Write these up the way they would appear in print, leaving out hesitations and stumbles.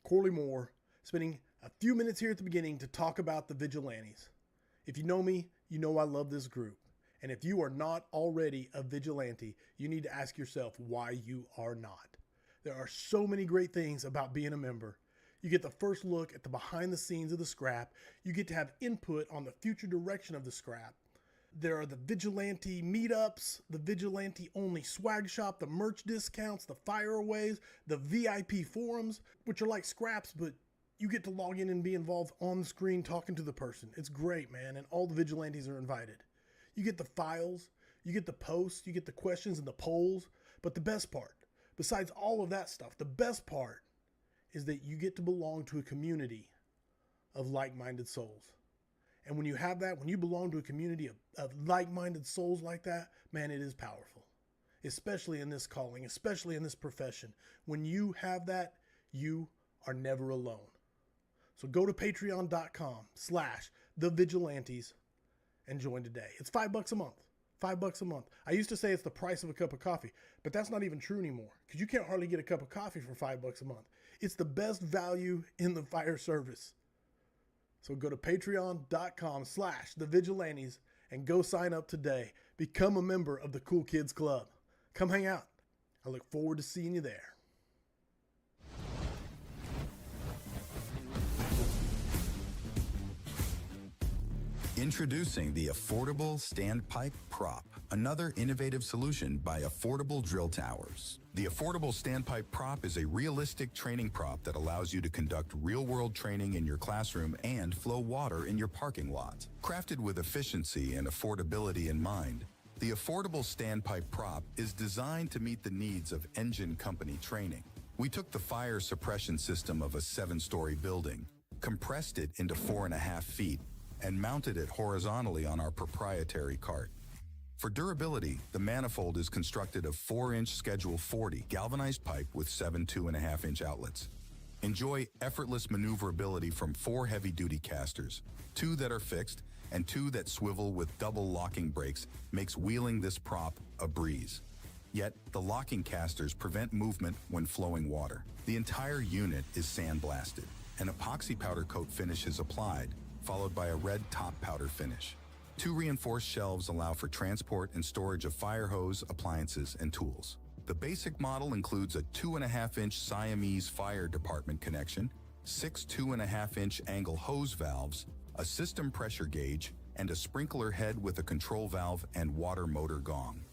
Corley Moore, spending a few minutes here at the beginning to talk about the Vigilantes. If you know me, you know I love this group. And if you are not already a vigilante, you need to ask yourself why you are not. There are so many great things about being a member. You get the first look at the behind the scenes of the scrap. You get to have input on the future direction of the scrap. There are the vigilante meetups, the vigilante only swag shop, the merch discounts, the fireaways, the VIP forums, which are like scraps, but you get to log in and be involved on the screen talking to the person. It's great, man, and all the vigilantes are invited. You get the files, you get the posts, you get the questions and the polls, but the best part, besides all of that stuff, the best part is that you get to belong to a community of like-minded souls. And when you have that, when you belong to a community of like-minded souls like that, man, it is powerful. Especially in this calling, especially in this profession. When you have that, you are never alone. So go to patreon.com/thevigilantes and join today. It's $5 a month. $5 a month. I used to say it's the price of a cup of coffee, but that's not even true anymore because you can't hardly get a cup of coffee for $5 a month. It's the best value in the fire service. So go to patreon.com/thevigilantes and go sign up today. Become a member of the Cool Kids Club. Come hang out. I look forward to seeing you there. Introducing the affordable Standpipe prop, another innovative solution by Affordable Drill Towers. The affordable Standpipe prop is a realistic training prop that allows you to conduct real-world training in your classroom and flow water in your parking lot. Crafted with efficiency and affordability in mind, the affordable Standpipe prop is designed to meet the needs of engine company training. We took the fire suppression system of a 7-story building, compressed it into 4.5 feet, and mounted it horizontally on our proprietary cart. For durability, the manifold is constructed of 4-inch Schedule 40 galvanized pipe with 7 2.5-inch outlets. Enjoy effortless maneuverability from 4 heavy-duty casters, 2 that are fixed and 2 that swivel with double locking brakes makes wheeling this prop a breeze. Yet, the locking casters prevent movement when flowing water. The entire unit is sandblasted. An epoxy powder coat finish is applied, followed by a red top powder finish. 2 reinforced shelves allow for transport and storage of fire hose, appliances, and tools. The basic model includes a 2.5-inch Siamese fire department connection, 6 2.5-inch angle hose valves, a system pressure gauge, and a sprinkler head with a control valve and water motor gong.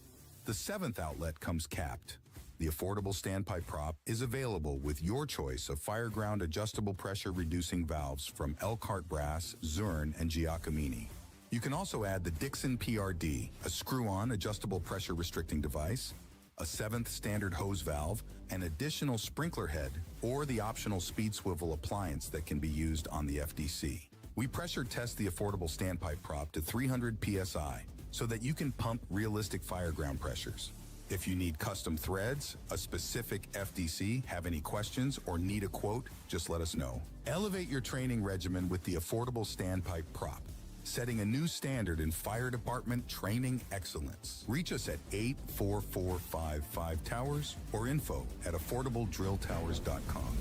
The 7th outlet comes capped. The affordable Standpipe prop is available with your choice of Fireground adjustable pressure reducing valves from Elkhart Brass, Zurn, and Giacomini. You can also add the Dixon PRD, a screw-on adjustable pressure restricting device, a 7th standard hose valve, an additional sprinkler head, or the optional speed swivel appliance that can be used on the FDC. We pressure test the affordable Standpipe prop to 300 psi so that you can pump realistic Fireground pressures. If you need custom threads, a specific FDC, have any questions, or need a quote, just let us know. Elevate your training regimen with the affordable Standpipe prop, setting a new standard in fire department training excellence. Reach us at 84455 Towers or info@affordabledrilltowers.com.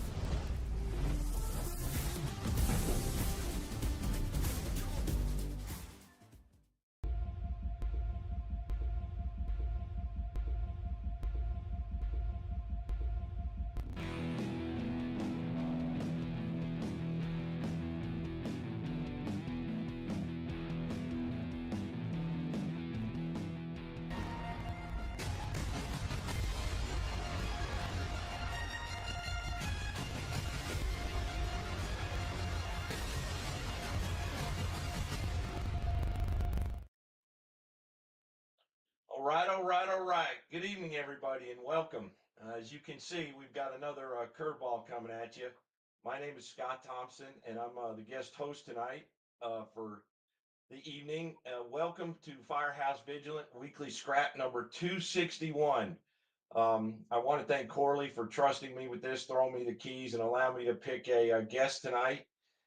All right. Good evening, everybody, and welcome. As you can see, we've got another curveball coming at you. My name is Scott Thompson, and I'm the guest host tonight for the evening. Welcome to Firehouse Vigilant Weekly Scrap number 261. I want to thank Corley for trusting me with this, throwing me the keys, and allowing me to pick a guest tonight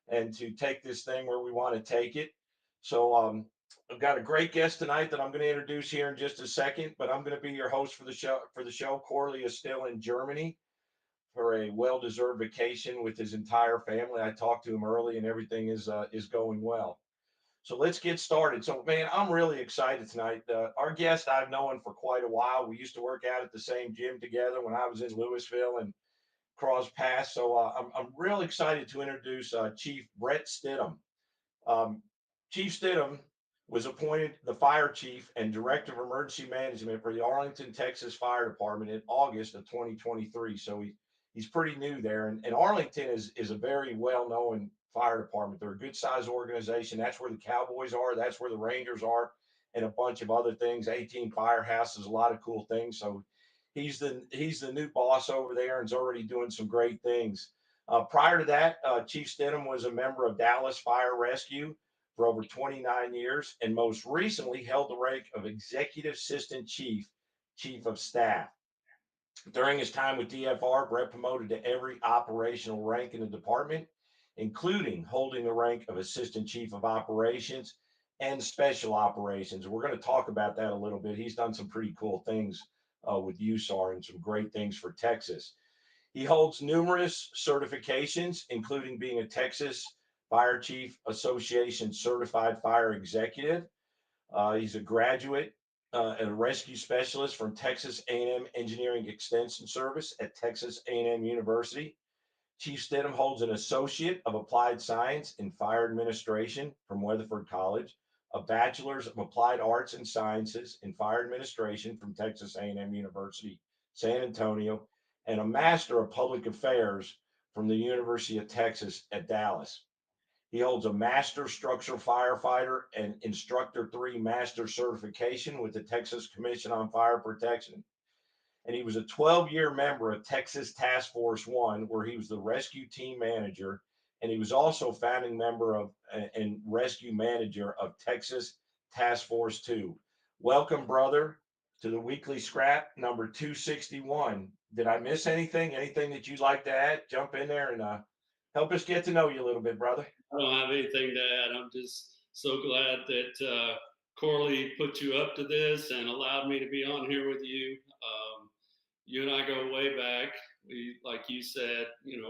and to take this thing where we want to take it. So I've got a great guest tonight that I'm going to introduce here in just a second, but I'm going to be your host for the show. Corley is still in Germany for a well-deserved vacation with his entire family. I talked to him early, and everything is going well. So let's get started. So, man, I'm really excited tonight. Our guest, I've known for quite a while. We used to work out at the same gym together when I was in Louisville and cross paths. So I'm real excited to introduce Chief Bret Stidham. Um, Chief Stidham was appointed the fire chief and director of emergency management for the Arlington, Texas Fire Department in August of 2023. So he's pretty new there. And Arlington is a very well known fire department. They're a good sized organization. That's where the Cowboys are, that's where the Rangers are, and a bunch of other things. 18 firehouses, a lot of cool things. So he's the new boss over there and is already doing some great things. Prior to that, Chief Stidham was a member of Dallas Fire Rescue for over 29 years, and most recently held the rank of Executive Assistant Chief, Chief of Staff. During his time with DFR, Brett promoted to every operational rank in the department, including holding the rank of Assistant Chief of Operations and Special Operations. We're going to talk about that a little bit. He's done some pretty cool things with USAR and some great things for Texas. He holds numerous certifications, including being a Texas Fire Chief Association certified fire executive. He's a graduate and a rescue specialist from Texas A&M Engineering Extension Service at Texas A&M University. Chief Stidham holds an Associate of Applied Science in Fire Administration from Weatherford College, a Bachelor's of Applied Arts and Sciences in Fire Administration from Texas A&M University, San Antonio, and a Master of Public Affairs from the University of Texas at Dallas. He holds a Master Structural Firefighter and Instructor 3 Master certification with the Texas Commission on Fire Protection. And he was a 12-year member of Texas Task Force 1, where he was the rescue team manager. And he was also founding member of and rescue manager of Texas Task Force 2. Welcome, brother, to the Weekly Scrap number 261. Did I miss anything? Anything that you'd like to add? Jump in there and help us get to know you a little bit, brother. I don't have anything to add. I'm just so glad that Corley put you up to this and allowed me to be on here with you. You and I go way back. We, like you said,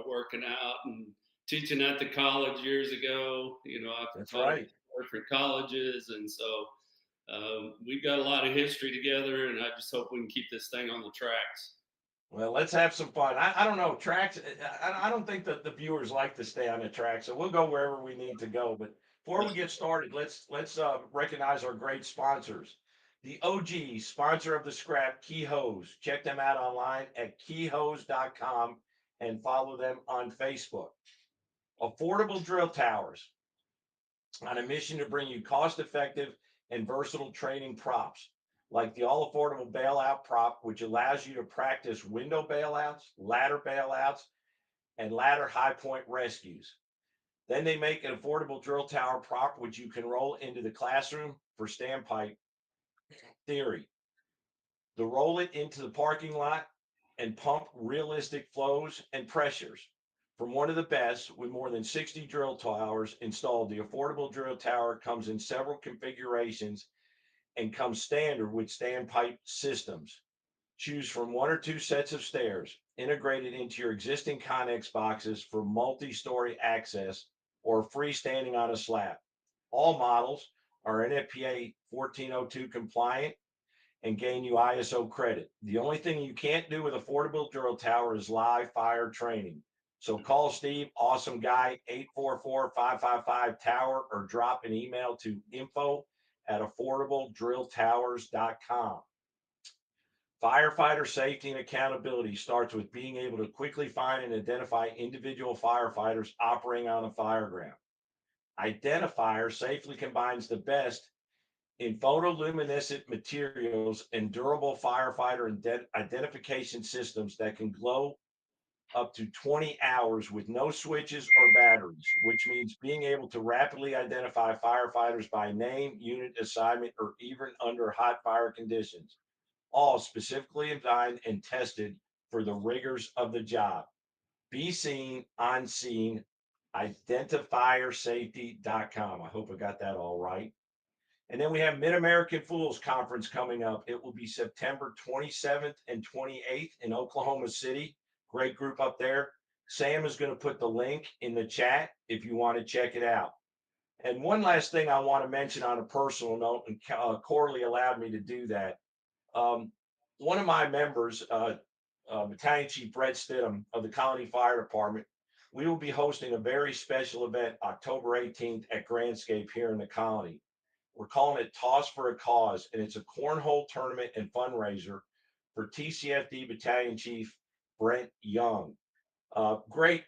working out and teaching at the college years ago. I've taught at different colleges, and so we've got a lot of history together. And I just hope we can keep this thing on the tracks. Well, let's have some fun. I don't know, tracks. I don't think that the viewers like to stay on the track, so we'll go wherever we need to go. But before we get started, let's recognize our great sponsors. The OG sponsor of the scrap, Key Hose. Check them out online at keyhose.com and follow them on Facebook. Affordable Drill Towers, on a mission to bring you cost-effective and versatile training props, like the all-affordable bailout prop, which allows you to practice window bailouts, ladder bailouts, and ladder high point rescues. Then they make an affordable drill tower prop, which you can roll into the classroom for standpipe theory. To roll it into the parking lot and pump realistic flows and pressures. From one of the best, with more than 60 drill towers installed, the affordable drill tower comes in several configurations and comes standard with standpipe systems. Choose from one or two sets of stairs integrated into your existing Connex boxes for multi-story access or freestanding on a slab. All models are NFPA 1402 compliant and gain you ISO credit. The only thing you can't do with affordable drill tower is live fire training. So call Steve, awesome guy, 844-555-TOWER, or drop an email to info@affordabledrilltowers.com. Firefighter safety and accountability starts with being able to quickly find and identify individual firefighters operating on a fireground. Identifier safely combines the best in photoluminescent materials and durable firefighter identification systems that can glow up to 20 hours with no switches or batteries, which means being able to rapidly identify firefighters by name, unit assignment, or even under hot fire conditions, all specifically designed and tested for the rigors of the job. Be seen, on scene, identifiersafety.com. I hope I got that all right. And then we have Mid-American Fools Conference coming up. It will be September 27th and 28th in Oklahoma City. great group up there. Sam is going to put the link in the chat if you want to check it out. And one last thing I want to mention on a personal note, and Corley allowed me to do that. One of my members, Battalion Chief Bret Stidham of the Colony Fire Department, we will be hosting a very special event October 18th at Grandscape here in the Colony. We're calling it Toss for a Cause, and it's a cornhole tournament and fundraiser for TCFD Battalion Chief Brent Young. Great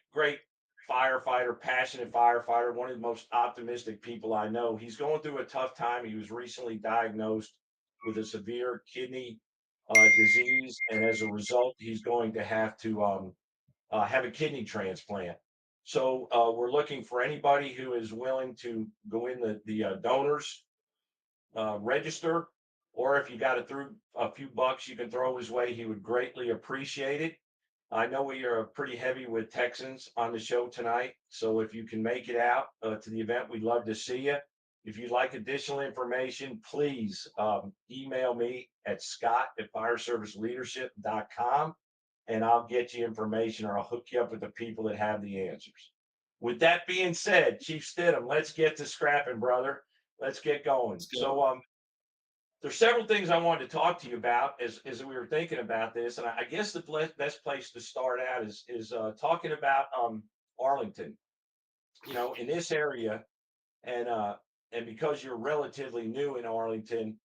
firefighter, passionate firefighter, one of the most optimistic people I know. He's going through a tough time. He was recently diagnosed with a severe kidney disease, and as a result, he's going to have a kidney transplant. So we're looking for anybody who is willing to go in the donors register, or if you got a few bucks you can throw his way, he would greatly appreciate it. I know we are pretty heavy with Texans on the show tonight, so if you can make it out to the event, we'd love to see you. If you'd like additional information, please email me at scott@fireserviceleadership.com, and I'll get you information, or I'll hook you up with the people that have the answers. With that being said, Chief Stidham, let's get to scrapping, brother. Let's get going. So there's several things I wanted to talk to you about as we were thinking about this, and I guess the best place to start out is talking about Arlington. You know, in this area, and because you're relatively new in Arlington,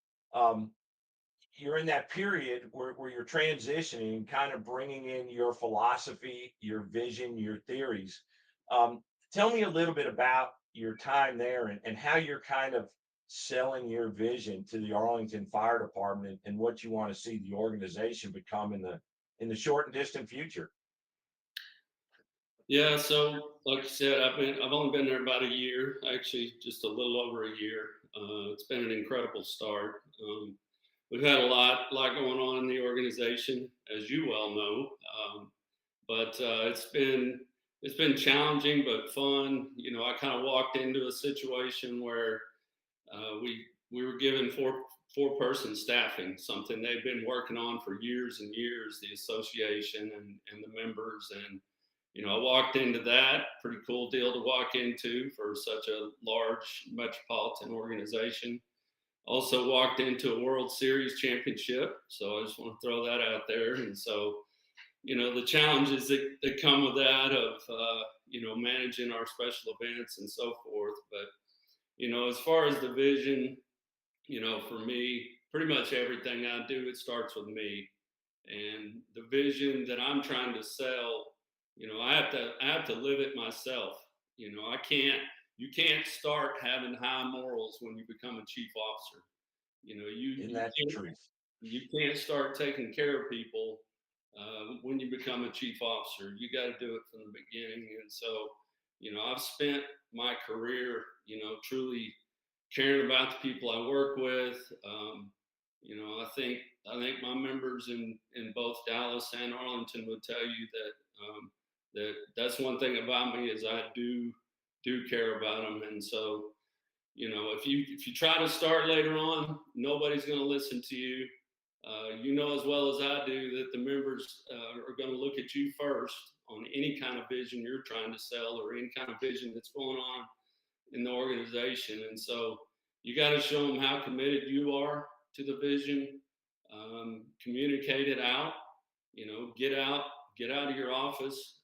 you're in that period where you're transitioning, kind of bringing in your philosophy, your vision, your theories. Tell me a little bit about your time there and how you're kind of selling your vision to the Arlington Fire Department and what you want to see the organization become in the short and distant future. Yeah, so like you said, I've only been there about a year, actually just a little over a year. It's been an incredible start. We've had a lot going on in the organization, as you well know. But it's been challenging but fun. You know, I kind of walked into a situation where we were given four-person staffing, something they've been working on for years and years, the association and the members. And you know, I walked into that, pretty cool deal to walk into for such a large metropolitan organization. Also walked into a World Series championship, so I just want to throw that out there. And so, you know, the challenges that come with that of, you know, managing our special events and so forth. But, you know, as far as the vision, you know, for me, pretty much everything I do, it starts with me. And the vision that I'm trying to sell, you know, I have to live it myself. You know, you can't start having high morals when you become a chief officer. You know, you can't start taking care of people when you become a chief officer. You got to do it from the beginning. And so, you know, I've spent my career, you know, truly caring about the people I work with. You know, I think my members in both Dallas and Arlington would tell you that that's one thing about me is I do care about them. And so, you know, if you try to start later on, nobody's going to listen to you. You know as well as I do that the members are going to look at you first on any kind of vision you're trying to sell or any kind of vision that's going on in the organization. And so you got to show them how committed you are to the vision. Communicate it out. You know, get out of your office,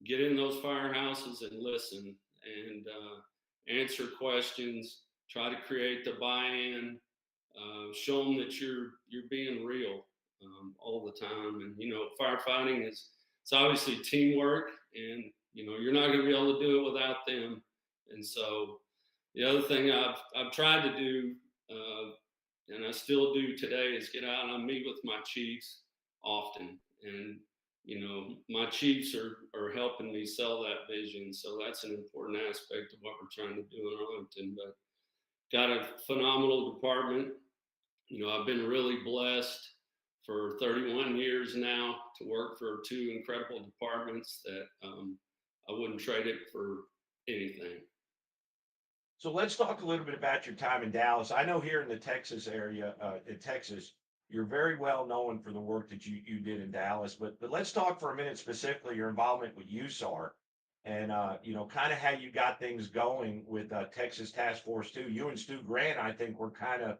get in those firehouses and listen and answer questions. Try to create the buy-in. Show them that you're being real all the time. And you know, firefighting it's obviously teamwork, and you know you're not going to be able to do it without them. And so the other thing I've tried to do, and I still do today, is get out and I meet with my chiefs often. And you know, my chiefs are helping me sell that vision. So that's an important aspect of what we're trying to do in Arlington. But got a phenomenal department. You know, I've been really blessed for 31 years now to work for two incredible departments that I wouldn't trade it for anything. So let's talk a little bit about your time in Dallas. I know here in the Texas area, in Texas, you're very well known for the work that you did in Dallas. But let's talk for a minute specifically your involvement with USAR and kind of how you got things going with Texas Task Force 2. You and Stu Grant, I think, were kind of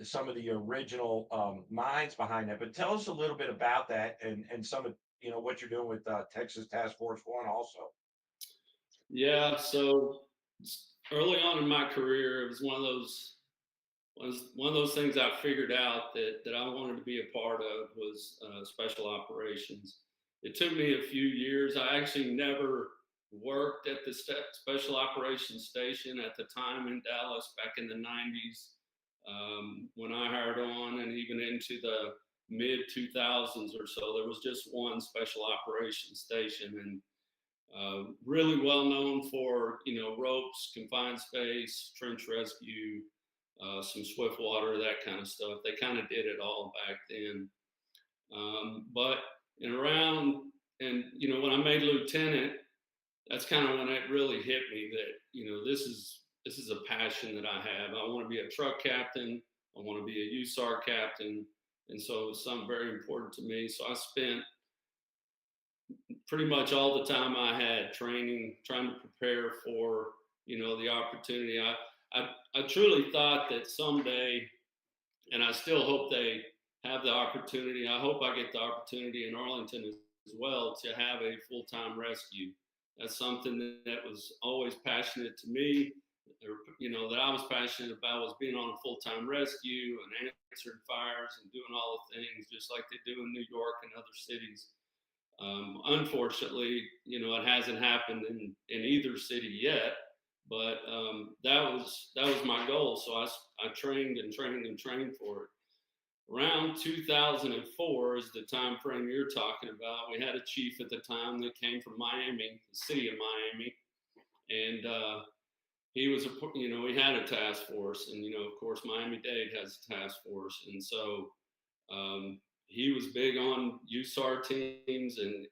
some of the original minds behind that. But tell us a little bit about that and some of what you're doing with Texas Task Force 1 also. Yeah, so early on in my career, it was one of those things I figured out that I wanted to be a part of was special operations. It took me a few years. I actually never worked at the special operations station at the time in Dallas back in the 90s when I hired on, and even into the mid 2000s or so. There was just one special operations station, and really well known for ropes, confined space, trench rescue, some swift water, that kind of stuff. They kind of did it all back then. But when I made lieutenant, that's kind of when it really hit me that this is a passion that I have. I want to be a truck captain. I want to be a USAR captain, and so it was something very important to me. So I spent pretty much all the time I had training, trying to prepare for the opportunity. I truly thought that someday, and I still hope they have the opportunity. I hope I get the opportunity in Arlington as well to have a full-time rescue. That's something that was always passionate to me, or that I was passionate about, was being on a full-time rescue and answering fires and doing all the things just like they do in New York and other cities. Unfortunately, it hasn't happened in either city yet, but that was my goal. So I trained and trained and trained for it. Around 2004 is the time frame you're talking about. We had a chief at the time that came from Miami, the city of Miami, and he was we had a task force, and of course Miami-Dade has a task force, and so he was big on USAR teams, and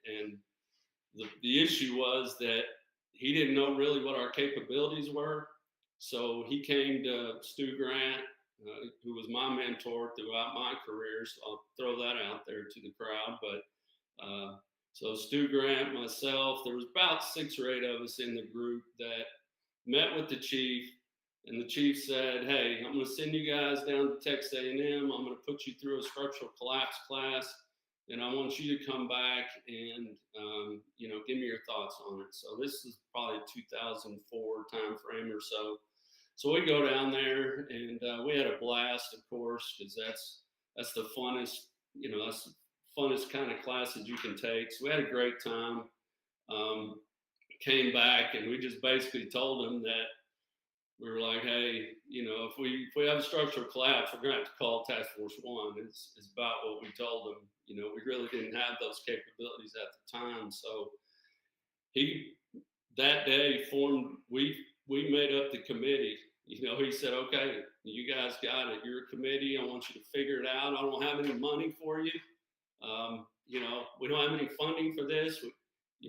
the issue was that he didn't know really what our capabilities were. So he came to Stu Grant, who was my mentor throughout my career. So I'll throw that out there to the crowd. But so Stu Grant, myself, there was about 6 or 8 of us in the group that met with the chief. And the chief said, "Hey, I'm going to send you guys down to Texas A&M. I'm going to put you through a structural collapse class, and I want you to come back and give me your thoughts on it." So this is probably 2004 time frame or so. So we go down there, and we had a blast, of course, because that's the funnest, that's the funnest kind of class that you can take. So we had a great time. Came back, and we just basically told them that we were like, "Hey, if we have a structural collapse, we're going to have to call Task Force 1. It's about what we told them. We really didn't have those capabilities at the time. So that day we made up the committee. He said, "Okay, you guys got it. You're a committee. I want you to figure it out. I don't have any money for you. We don't have any funding for this.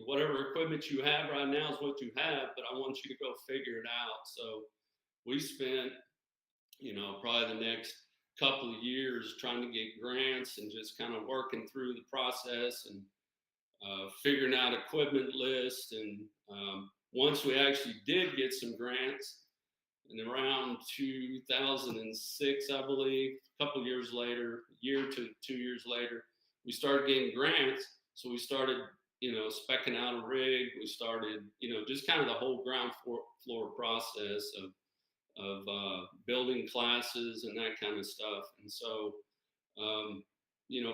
Whatever equipment you have right now is what you have, but I want you to go figure it out." So we spent, probably the next couple of years trying to get grants and just kind of working through the process and figuring out equipment lists. And once we actually did get some grants, and around 2006, I believe, a couple of years later, a year to 2 years later, we started getting grants. So we started, speccing out a rig. We started, just kind of the whole ground floor process of building classes and that kind of stuff. And so,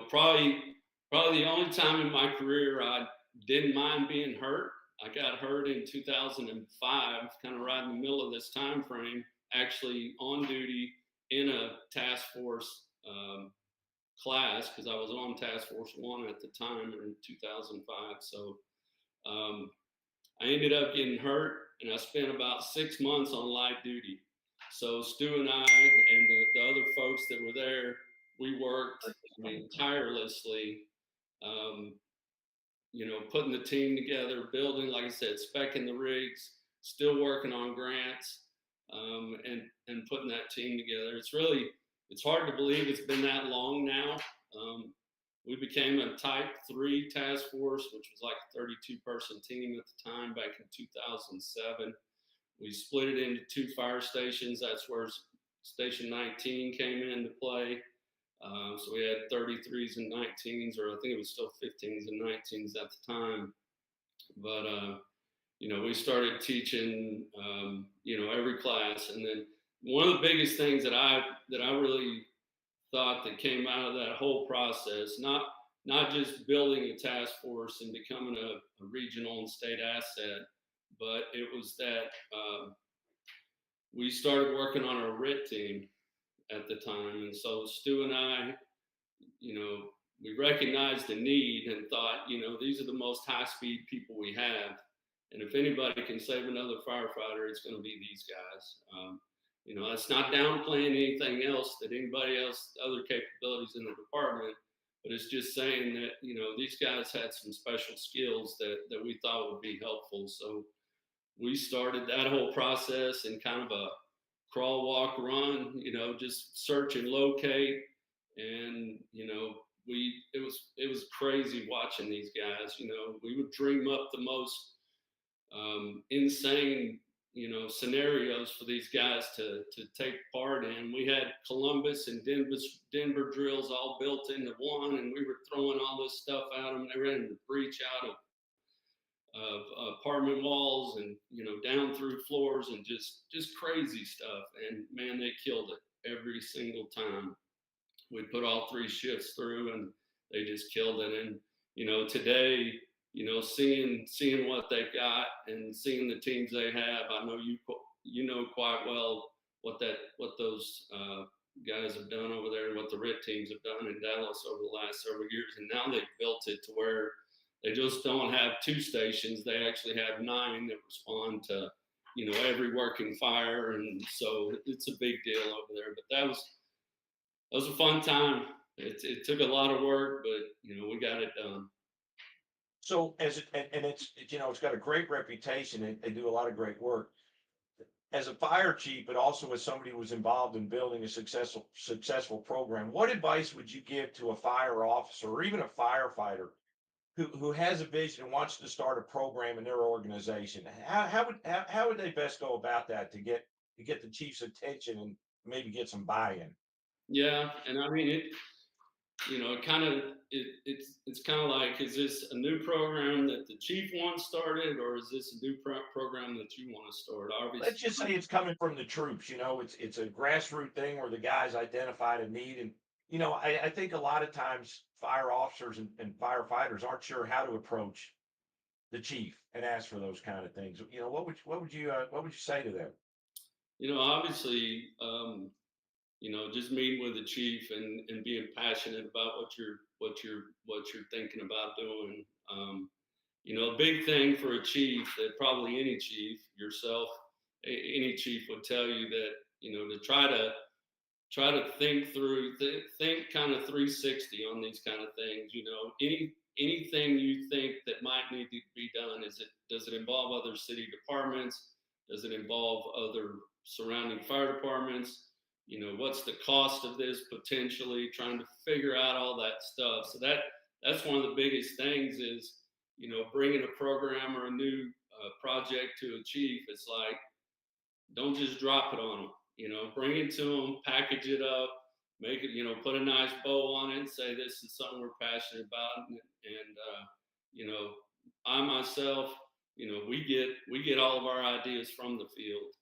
probably the only time in my career I didn't mind being hurt. I got hurt in 2005, kind of right in the middle of this time frame, actually on duty in a task force class, because I was on Task Force 1 at the time in 2005. So I ended up getting hurt, and I spent about 6 months on light duty. So Stu and I and the other folks that were there, we worked tirelessly, putting the team together, building, like I said, speccing the rigs, still working on grants, and putting that team together. It's really, it's hard to believe it's been that long now. We became a Type 3 task force, which was like a 32-person team at the time back in 2007. We split it into 2 fire stations. That's where Station 19 came into play. So we had 33s and 19s, or I think it was still 15s and 19s at the time. But, we started teaching, every class. And then one of the biggest things that I really thought that came out of that whole process, not just building a task force and becoming a regional and state asset, but it was that we started working on a RIT team at the time. And so Stu and I, we recognized the need and thought, these are the most high-speed people we have. And if anybody can save another firefighter, it's going to be these guys. That's not downplaying anything else that anybody else, other capabilities in the department, but it's just saying that, these guys had some special skills that we thought would be helpful. So we started that whole process in kind of a crawl, walk, run, just search and locate. And, it was crazy watching these guys. We would dream up the most insane scenarios for these guys to take part in. We had Columbus and Denver drills all built into one, and we were throwing all this stuff at them. They were having to breach out of apartment walls and down through floors and just crazy stuff. And man, they killed it every single time. We put all 3 shifts through, and they just killed it. And today, seeing what they've got and seeing the teams they have, I know you know quite well what those guys have done over there and what the RIT teams have done in Dallas over the last several years. And now they've built it to where they just don't have 2 stations; they actually have 9 that respond to every working fire, and so it's a big deal over there. But that was a fun time. It took a lot of work, but we got it done. So it's got a great reputation, and they do a lot of great work. As a fire chief, but also as somebody who was involved in building a successful program, what advice would you give to a fire officer or even a firefighter who has a vision and wants to start a program in their organization? How would they best go about that to get the chief's attention and maybe get some buy-in? Yeah, and I mean it's kind of like, is this a new program that the chief wants started, or is this a new program that you want to start? Obviously, Let's just say it's coming from the troops. It's a grassroots thing where the guys identified a need, and I think a lot of times fire officers and firefighters aren't sure how to approach the chief and ask for those kind of things. What would you say to them? Obviously, just meeting with the chief and being passionate about what you're thinking about doing. A big thing for a chief, that probably any chief, yourself, any chief would tell you that, to try to think through, think kind of 360 on these kind of things. Anything you think that might need to be done, does it involve other city departments? Does it involve other surrounding fire departments? What's the cost of this potentially? Trying to figure out all that stuff. So that's one of the biggest things is, bringing a program or a new project to a chief. It's like, don't just drop it on them. Bring it to them, package it up, make it, put a nice bow on it, and say this is something we're passionate about. And I myself, we get all of our ideas from the field.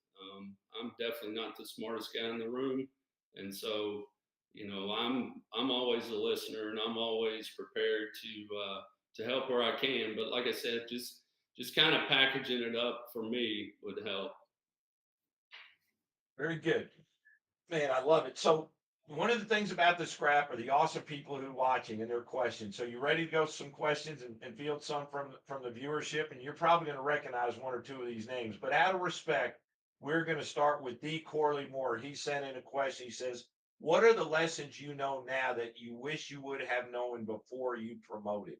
I'm definitely not the smartest guy in the room, and so I'm always a listener, and I'm always prepared to help where I can. But like I said, just kind of packaging it up for me would help. Very good, man. I love it. So one of the things about the scrap are the awesome people who are watching and their questions. So you ready to go some questions and field some from the viewership? And you're probably going to recognize 1 or 2 of these names, but out of respect, we're going to start with D. Corley Moore. He sent in a question. He says, what are the lessons you know now that you wish you would have known before you promoted?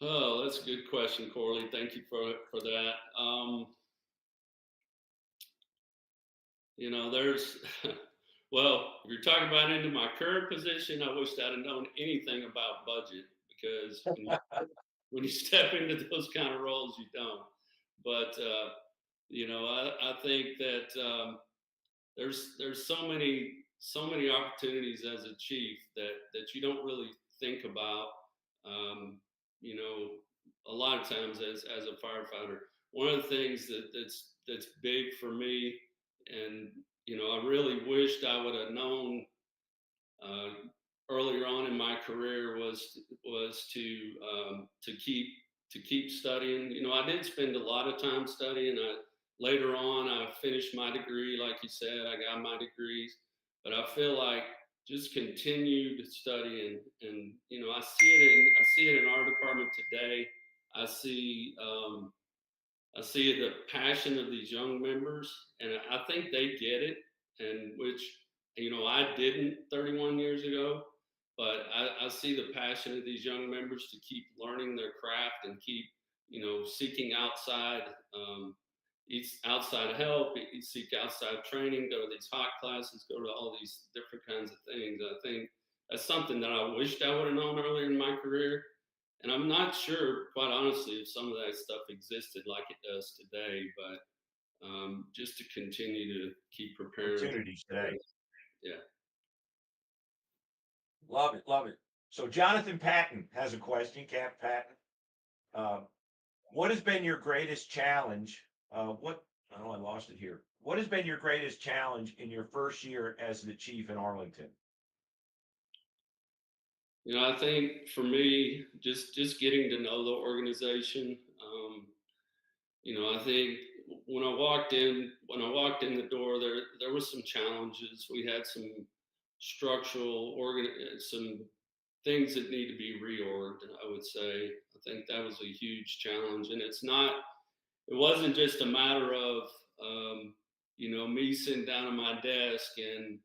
Oh, that's a good question, Corley. Thank you for that. There's Well, if you're talking about into my current position, I wish I'd have known anything about budget, because when you step into those kind of roles, you don't. But I think that there's so many opportunities as a chief that you don't really think about. Um, you know, a lot of times as a firefighter, one of the things that's big for me, and I really wished I would have known uh, earlier on in my career, was to keep studying. I did spend a lot of time studying. Later on, I finished my degree, like you said, I got my degrees, but I feel like just continued studying, and I see it in our department today. I see I see the passion of these young members, and I think they get it, and which I didn't 31 years ago, but I see the passion of these young members to keep learning their craft and keep seeking outside help, seek outside training, go to these hot classes, go to all these different kinds of things. I think that's something that I wished I would have known earlier in my career, and I'm not sure, quite honestly, if some of that stuff existed like it does today. But just to continue to keep preparing. Opportunities today. Yeah. Love it, love it. So Jonathan Patton has a question, Cap Patton. Uh, what has been your greatest challenge? I lost it here. What has been your greatest challenge in your first year as the chief in Arlington? I think for me, just getting to know the organization. I think when I walked in the door, there was some challenges. We had some some things that need to be reorged, I would say. I think that was a huge challenge, and it wasn't just a matter of me sitting down at my desk and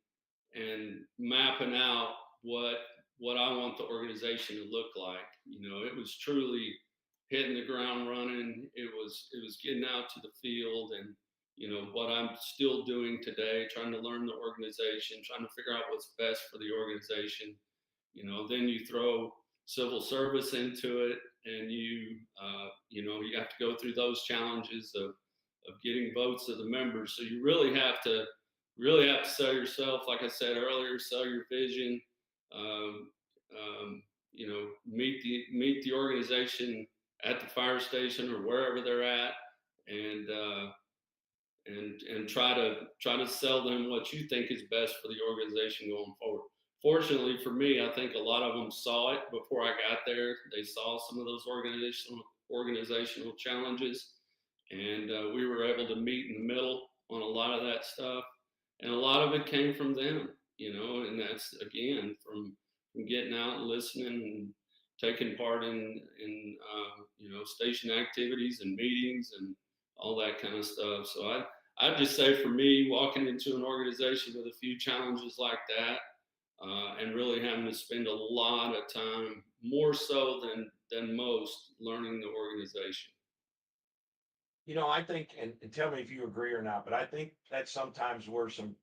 mapping out what I want the organization to look like. It was truly hitting the ground running. It was getting out to the field, and what I'm still doing today, trying to learn the organization, trying to figure out what's best for the organization. Then you throw civil service into it, and you have to go through those challenges of getting votes of the members. So you really have to sell yourself, like I said earlier, sell your vision. Um, meet the organization at the fire station or wherever they're at, and try to sell them what you think is best for the organization going forward. Fortunately for me, I think a lot of them saw it before I got there. They saw some of those organizational challenges, and we were able to meet in the middle on a lot of that stuff. And a lot of it came from them, and that's again from getting out and listening and taking part in station activities and meetings and all that kind of stuff. So I'd just say for me, walking into an organization with a few challenges like that, and really having to spend a lot of time, more so than most, learning the organization. I think, and tell me if you agree or not, but I think that's sometimes where some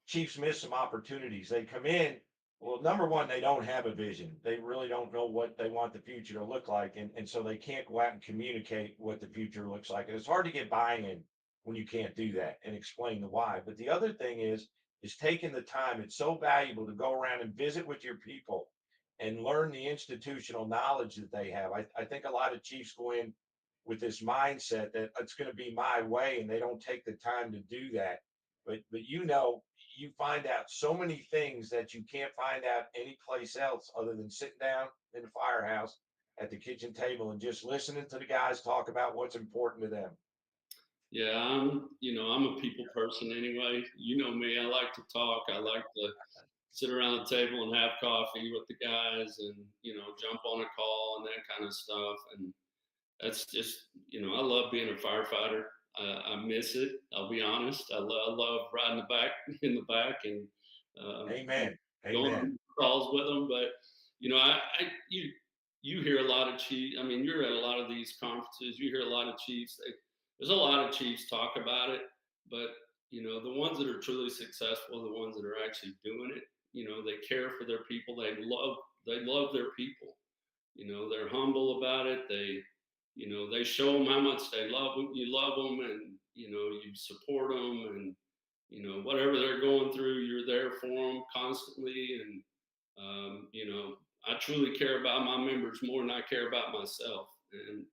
chiefs miss some opportunities. They come in, well, number one, they don't have a vision. They really don't know what they want the future to look like. And so they can't go out and communicate what the future looks like. And it's hard to get buy-in when you can't do that and explain the why. But the other thing is taking the time. It's so valuable to go around and visit with your people and learn the institutional knowledge that they have. I think a lot of chiefs go in with this mindset that it's going to be my way, and they don't take the time to do that. But you find out so many things that you can't find out anyplace else other than sitting down in the firehouse at the kitchen table and just listening to the guys talk about what's important to them. Yeah, I'm a people person anyway. You know me. I like to talk. I like to sit around the table and have coffee with the guys, and jump on a call and that kind of stuff. And that's just, I love being a firefighter. I miss it. I'll be honest. I love riding the back in the back and Amen. going Amen. on calls with them. But you hear a lot of chiefs. I mean, you're at a lot of these conferences. You hear a lot of chiefs. There's a lot of chiefs talk about it, but the ones that are truly successful, the ones that are actually doing it, they care for their people. They love their people. They're humble about it. They show them how much they love them. You love them, and you support them, and whatever they're going through, you're there for them constantly. And I truly care about my members more than I care about myself. And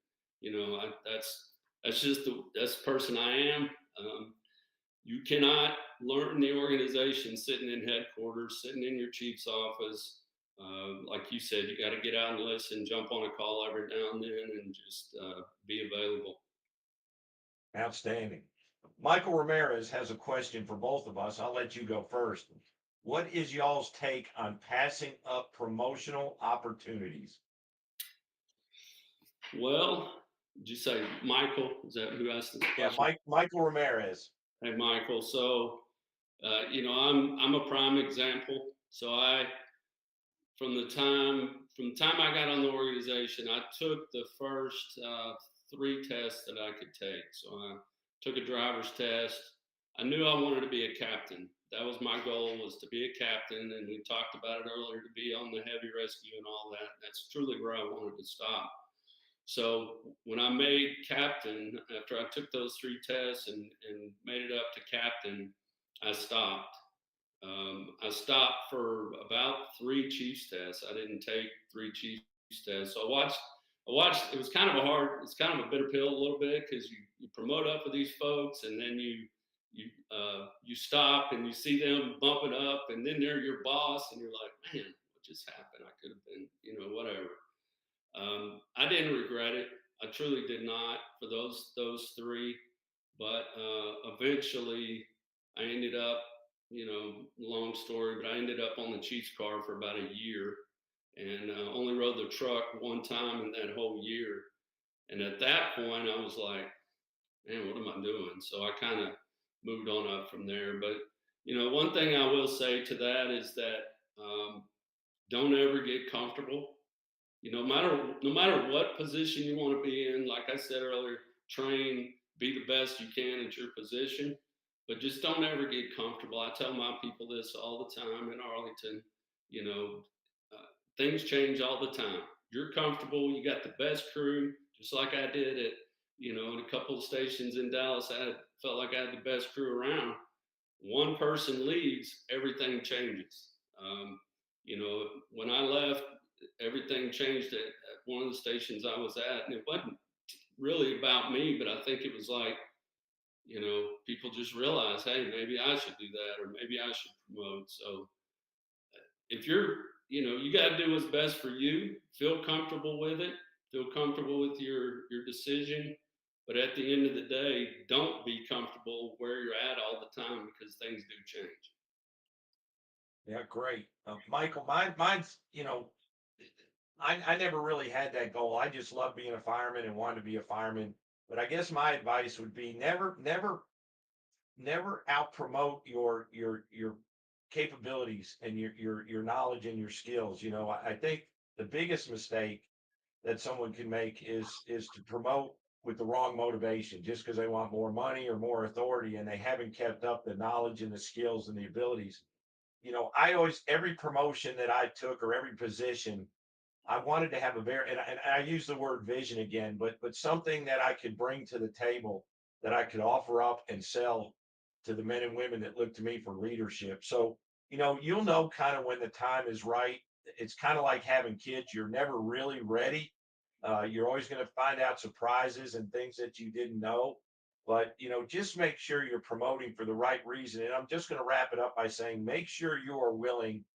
that's just that's the person I am. You cannot learn the organization sitting in headquarters, sitting in your chief's office. Like you said, you got to get out and listen, jump on a call every now and then, and just be available. Outstanding. Michael Ramirez has a question for both of us. I'll let you go first. What is y'all's take on passing up promotional opportunities? Well, did you say Michael? Is that who asked the Yeah, question? Michael Ramirez. Hey, Michael. So, I'm a prime example. So from the time I got on the organization, I took the first 3 tests that I could take. So I took a driver's test. I knew I wanted to be a captain. That was my goal, was to be a captain. And we talked about it earlier, to be on the heavy rescue and all that. That's truly where I wanted to stop. So when I made captain, after I took those 3 tests and made it up to captain, I stopped. I stopped for about 3 Chiefs tests. I didn't take 3 Chiefs tests. So I watched. It was kind of it's kind of a bitter pill a little bit, because you promote up with these folks, and then you stop and you see them bumping up, and then they're your boss, and you're like, man, what just happened? I could have been, whatever. I didn't regret it. I truly did not, for those 3. But eventually, I ended up, long story, but I ended up on the Chiefs car for about a year, and only rode the truck one time in that whole year. And at that point, I was like, man, what am I doing? So I kind of moved on up from there. But one thing I will say to that is that, don't ever get comfortable. No matter what position you want to be in, like I said earlier, train, be the best you can at your position, but just don't ever get comfortable. I tell my people this all the time in Arlington. You know, things change all the time. You're comfortable. You got the best crew, just like I did at, in a couple of stations in Dallas. Felt like I had the best crew around. One person leaves, everything changes. When I left, everything changed at one of the stations I was at, and it wasn't really about me, but I think it was like, people just realize, hey, maybe I should do that, or maybe I should promote. So if you got to do what's best for you, feel comfortable with it, feel comfortable with your decision. But at the end of the day, don't be comfortable where you're at all the time, because things do change. Yeah, great. Michael, mine's, I never really had that goal. I just loved being a fireman and wanted to be a fireman. But I guess my advice would be never out promote your capabilities and your knowledge and your skills. I think the biggest mistake that someone can make is to promote with the wrong motivation, just because they want more money or more authority, and they haven't kept up the knowledge and the skills and the abilities. I always, every promotion that I took, or every position, I wanted to have a very, and I use the word vision again, but something that I could bring to the table, that I could offer up and sell to the men and women that look to me for leadership. So, you'll know kind of when the time is right. It's kind of like having kids. You're never really ready. You're always going to find out surprises and things that you didn't know. But, just make sure you're promoting for the right reason. And I'm just going to wrap it up by saying, make sure you are willing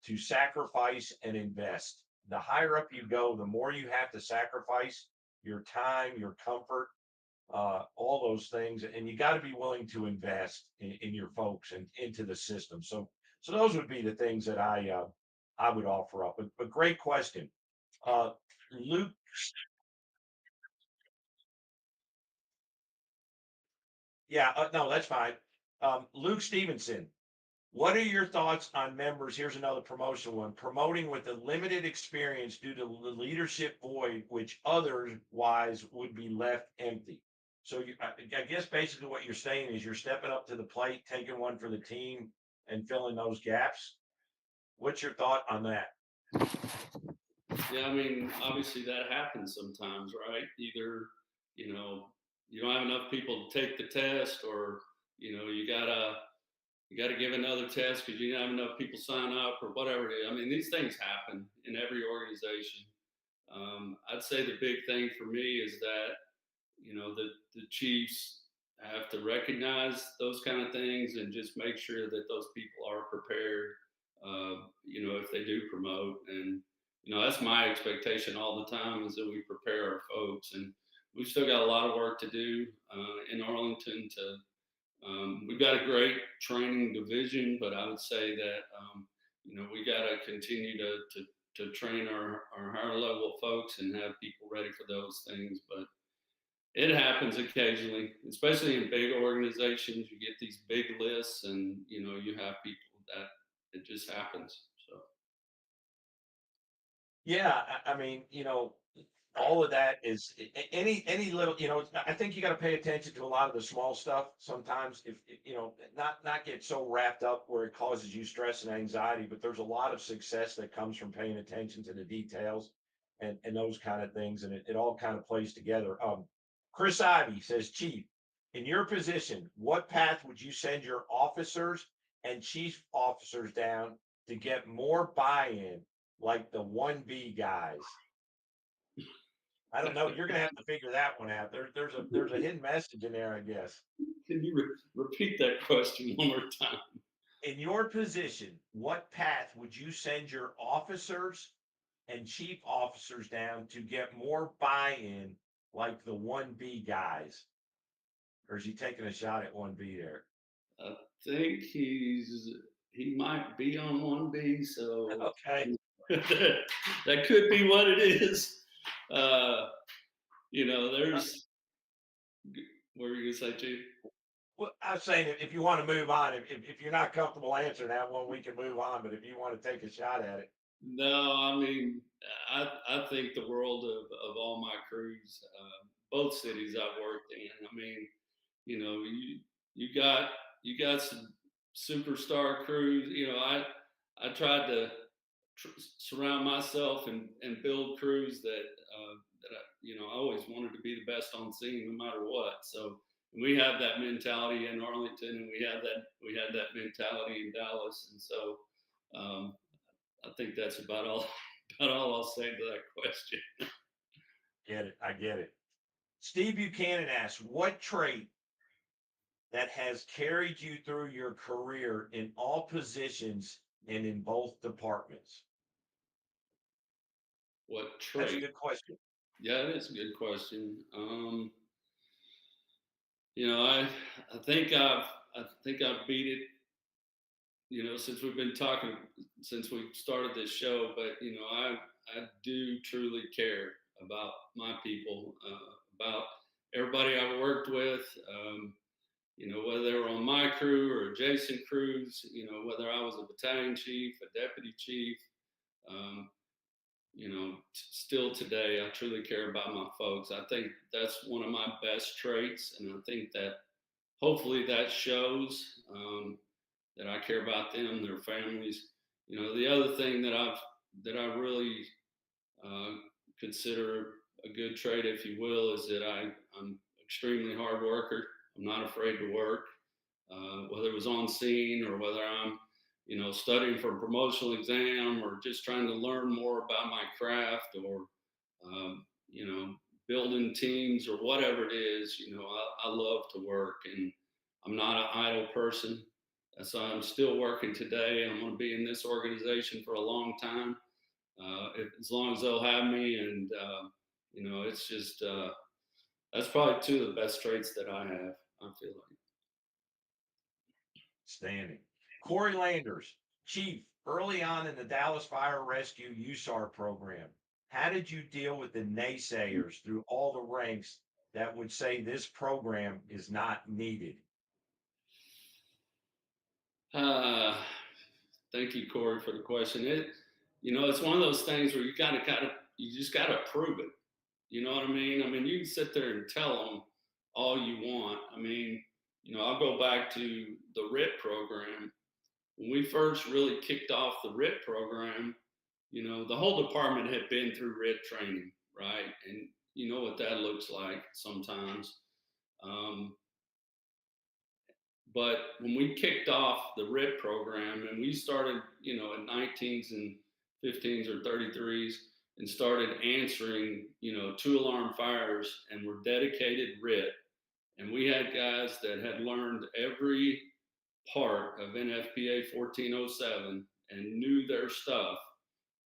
to sacrifice and invest. The higher up you go, the more you have to sacrifice your time, your comfort, all those things, and you got to be willing to invest in your folks and into the system. So those would be the things that I would offer up. But great question, Luke. Yeah, no, that's fine. Luke Stevenson, what are your thoughts on members? Here's another promotional one: promoting with a limited experience due to the leadership void, which otherwise would be left empty. So I guess basically what you're saying is you're stepping up to the plate, taking one for the team, and filling those gaps. What's your thought on that? Yeah, I mean, obviously that happens sometimes, right? Either, you know, you don't have enough people to take the test, or, you know, you gotta give another test because you don't have enough people sign up or whatever it is. I mean, these things happen in every organization. I'd say the big thing for me is that, you know, the Chiefs have to recognize those kind of things and just make sure that those people are prepared, you know, if they do promote. And, you know, that's my expectation all the time, is that we prepare our folks. And we've still got a lot of work to do in Arlington to, we've got a great training division, but I would say that, you know, we got to continue to train our higher level folks and have people ready for those things. But it happens occasionally, especially in big organizations. You get these big lists, and you know, you have people that it just happens. So Yeah, I mean, all of that is any little, I think you got to pay attention to a lot of the small stuff sometimes. If not get so wrapped up where it causes you stress and anxiety, but there's a lot of success that comes from paying attention to the details and those kind of things, and it all kind of plays together. Chris Ivy says, Chief, in your position, what path would you send your officers and chief officers down to get more buy-in, like the 1B guys? I don't know. You're gonna have to figure that one out. There's a hidden message in there, I guess. can you repeat that question one more time? In your position, what path would you send your officers and chief officers down to get more buy-in, like the 1B guys? Or is he taking a shot at 1B there? I think he might be on 1B, so Okay. that could be what it is. You know, there's. What were you gonna say, Chief? Well, I was saying if you want to move on, if you're not comfortable answering that one, we can move on. But if you want to take a shot at it. No, I mean, I think the world of all my crews, both cities I've worked in. I mean, you know, you got some superstar crews. You know, I tried to surround myself and build crews that I, you know, I always wanted to be the best on scene no matter what. So we have that mentality in Arlington, and we had that mentality in Dallas, and so. I think that's about all I'll say to that question. Get it. I get it. Steve Buchanan asks, what trait that has carried you through your career in all positions and in both departments? What That's a trait? good question. Yeah, it is a good question. You know, I think I've beat it. You know, since we've been talking, since we started this show, but you know, I do truly care about my people, about everybody I worked with. You know, whether they were on my crew or adjacent crews, you know, whether I was a battalion chief, a deputy chief, um, you know, still today, I truly care about my folks. I think that's one of my best traits, and I think that hopefully that shows that I care about them, their families. You know, the other thing that I really uh, consider a good trait, if you will, is that I'm extremely hard worker. I'm not afraid to work, whether it was on scene or whether I'm, you know, studying for a promotional exam or just trying to learn more about my craft or, you know, building teams or whatever it is. You know, I love to work, and I'm not an idle person. So I'm still working today. I'm going to be in this organization for a long time, as long as they'll have me. And you know, it's just that's probably two of the best traits that I have. I feel like. Standing. Corey Landers, Chief, early on in the Dallas Fire Rescue USAR program, how did you deal with the naysayers through all the ranks that would say this program is not needed? Uh, Thank you, Corey, for the question. You know, it's one of those things where you just got to prove it. You know what I mean? I mean, you can sit there and tell them all you want. I mean, I'll go back to the RIT program. When we first really kicked off the RIT program, the whole department had been through RIT training, right? And you know what that looks like sometimes. But when we kicked off the RIT program and we started, at 19s and 15s or 33s and started answering, 2-alarm fires and were dedicated RIT, and we had guys that had learned every part of NFPA 1407 and knew their stuff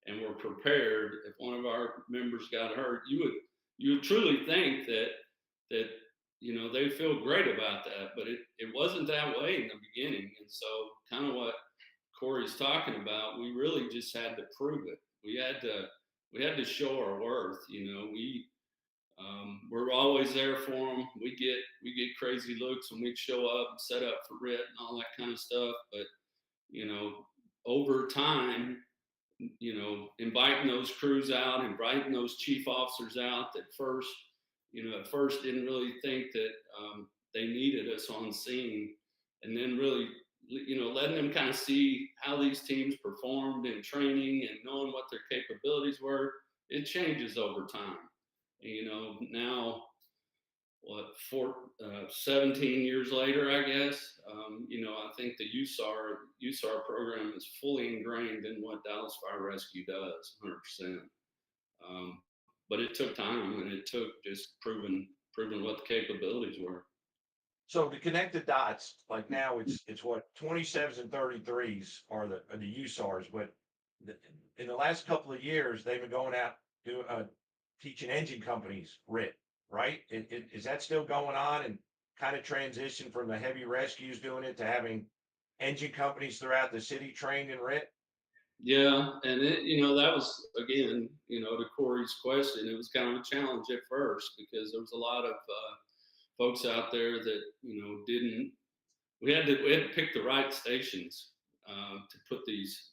and were prepared. If one of our members got hurt, you would truly think that they feel great about that, but it wasn't that way in the beginning. And so kind of what Corey's talking about, we really just had to prove it. We had to show our worth. We're always there for them. We get crazy looks when we show up and set up for RIT and all that kind of stuff. But over time, inviting those crews out, inviting those chief officers out that at first didn't really think that they needed us on scene, and then really, letting them kind of see how these teams performed in training and knowing what their capabilities were, it changes over time. Now, 17 years later, I guess, I think the USAR program is fully ingrained in what Dallas Fire Rescue does, 100%. But it took time, and it took just proving what the capabilities were. So to connect the dots, like now it's what 27s and 33s are the USARs, but in the last couple of years they've been going out teaching engine companies RIT, right? Is that still going on, and kind of transition from the heavy rescues doing it to having engine companies throughout the city trained in RIT? Yeah, and that was, again, to Corey's question, it was kind of a challenge at first because there was a lot of folks out there that didn't. We had to pick the right stations to put these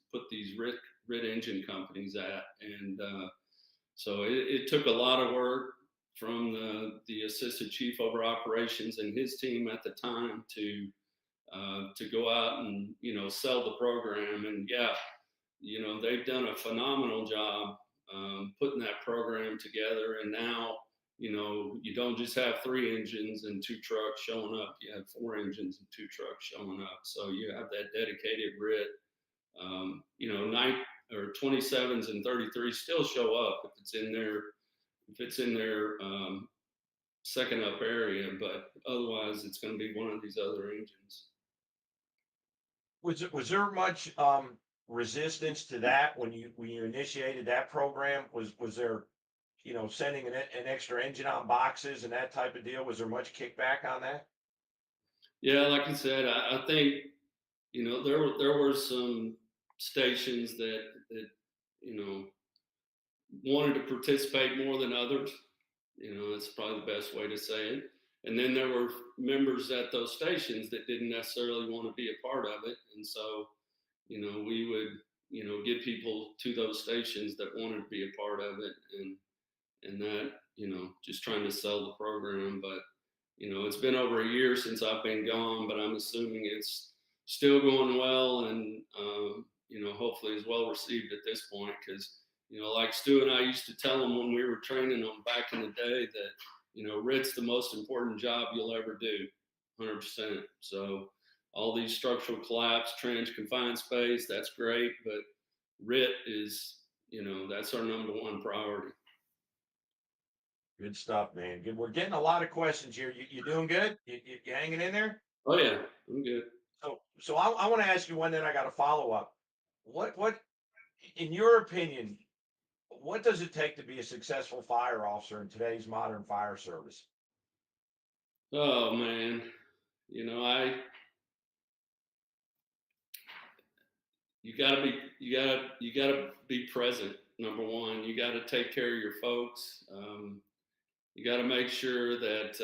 RIT engine companies at, and so it took a lot of work from the assistant chief over operations and his team at the time to go out and sell the program. And yeah, they've done a phenomenal job putting that program together. And now you don't just have 3 engines and 2 trucks showing up, you have 4 engines and 2 trucks showing up, so you have that dedicated RIT. 27s and 33s still show up if it's in their second up area, but otherwise it's going to be one of these other engines. Was there much resistance to that when you initiated that program? Was there sending an extra engine on boxes and that type of deal? Was there much kickback on that? Yeah, like I said, I think there were some stations that wanted to participate more than others. That's probably the best way to say it. And then there were members at those stations that didn't necessarily want to be a part of it. And so, we would, get people to those stations that wanted to be a part of it, and that, just trying to sell the program. But, it's been over a year since I've been gone, but I'm assuming it's still going well, and, hopefully is well received at this point, because, like Stu and I used to tell them when we were training them back in the day that, RIT's the most important job you'll ever do, 100%. So all these structural collapse, trench, confined space, that's great, but RIT is, that's our number one priority. Good stuff, man. Good. We're getting a lot of questions here. You doing good? You hanging in there? Oh yeah, I'm good. So I want to ask you one, then I got a follow up. What, in your opinion, what does it take to be a successful fire officer in today's modern fire service? Oh man, you gotta be present. Number one, you gotta take care of your folks. You gotta make sure that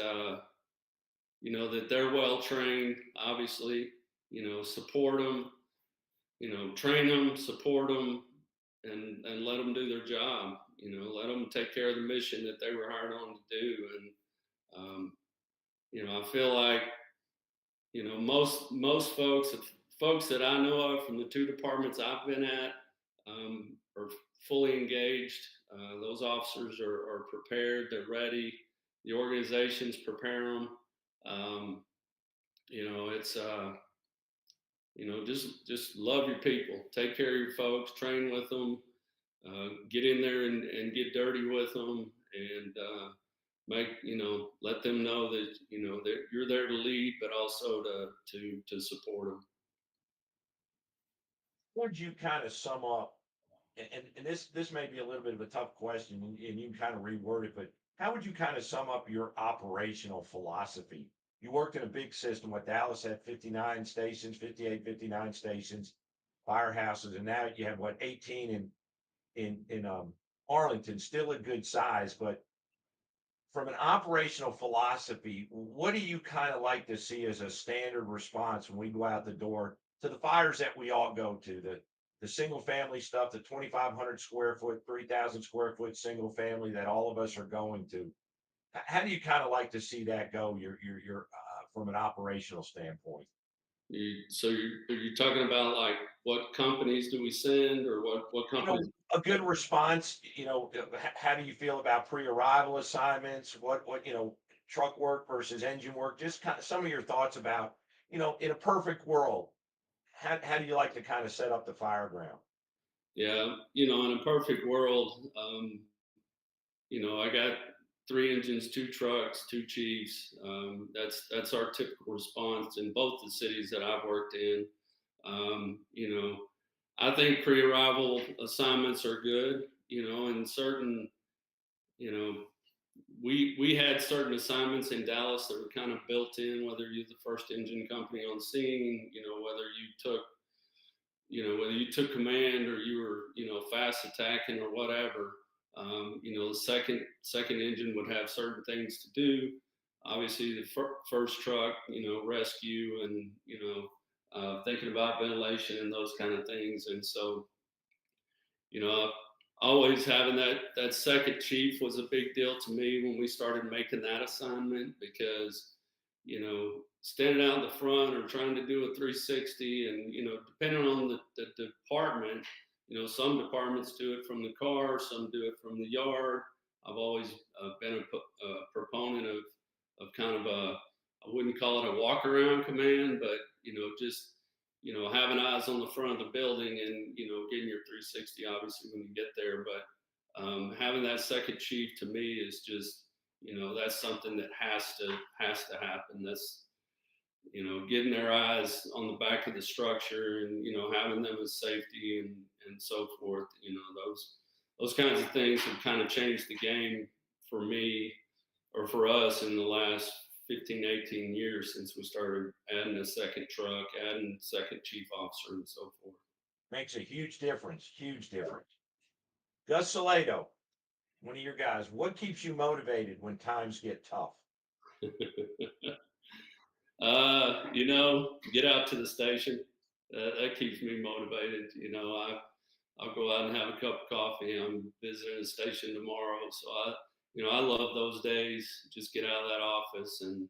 that they're well trained. Obviously, support them. Train them, support them, and let them do their job. Let them take care of the mission that they were hired on to do. And I feel like, most folks that I know of from the two departments I've been at are fully engaged. Those officers are prepared, they're ready. The organizations prepare them. It's just love your people, take care of your folks, train with them, get in there and get dirty with them, and let them know that that you're there to lead, but also to support them. Would you kind of sum up, and this may be a little bit of a tough question, and you can kind of reword it, but how would you kind of sum up your operational philosophy? You worked in a big system. What Dallas had 59 stations, 58, 59 stations, firehouses, and now you have what 18 in Arlington. Still a good size, but from an operational philosophy, what do you kind of like to see as a standard response when we go out the door to the fires that we all go to, the single family stuff, the 2,500 square foot, 3,000 square foot single family that all of us are going to? How do you kind of like to see that go? Your from an operational standpoint. Are you talking about like what companies do we send, or what companies? A good response. How do you feel about pre-arrival assignments? What truck work versus engine work? Just kind of some of your thoughts about in a perfect world, how do you like to kind of set up the fire ground? Yeah, in a perfect world, I got 3 engines, 2 trucks, 2 chiefs. That's our typical response in both the cities that I've worked in. I think pre-arrival assignments are good. And certain, you know, we had certain assignments in Dallas that were kind of built in, whether you're the first engine company on scene, whether you took command or you were, fast attacking or whatever. The second engine would have certain things to do. Obviously, the first truck, rescue and thinking about ventilation and those kind of things. And so, always having that second chief was a big deal to me when we started making that assignment, because standing out in the front or trying to do a 360, and depending on the department, some departments do it from the car, some do it from the yard. I've always been a proponent of kind of I wouldn't call it a walk around command, but just having eyes on the front of the building and getting your 360 obviously when you get there. But having that second chief to me is just that's something that has to happen. That's getting their eyes on the back of the structure and having them as safety and so forth. Those kinds of things have kind of changed the game for me, or for us, in the last 15, 18 years since we started adding a second truck, adding second chief officer, and so forth. Makes a huge difference. Huge difference. Gus Salado, one of your guys, what keeps you motivated when times get tough? Get out to the station. That keeps me motivated. I'll go out and have a cup of coffee. I'm visiting a station tomorrow, so I love those days. Just get out of that office, and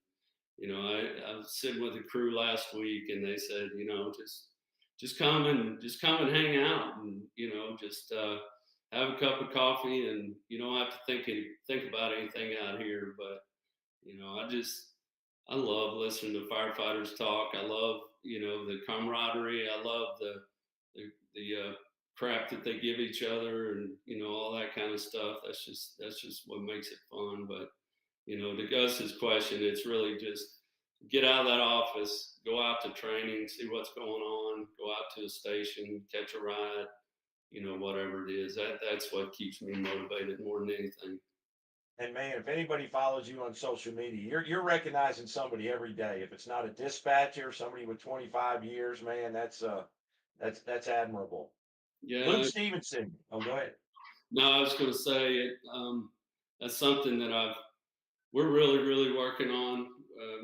I was sitting with the crew last week, and they said, just come and hang out, and just have a cup of coffee, and you don't have to think about anything out here. But I love listening to firefighters talk. I love the camaraderie. I love the crap that they give each other, and all that kind of stuff. That's just what makes it fun. But to Gus's question, it's really just get out of that office, go out to training, see what's going on, go out to a station, catch a ride, whatever it is. That's what keeps me motivated more than anything. And man, if anybody follows you on social media, you're recognizing somebody every day. If it's not a dispatcher, somebody with 25 years, man, that's admirable. Yeah. Luke Stevenson. Oh, go ahead. No, I was going to say it. That's something that we're really, really working on,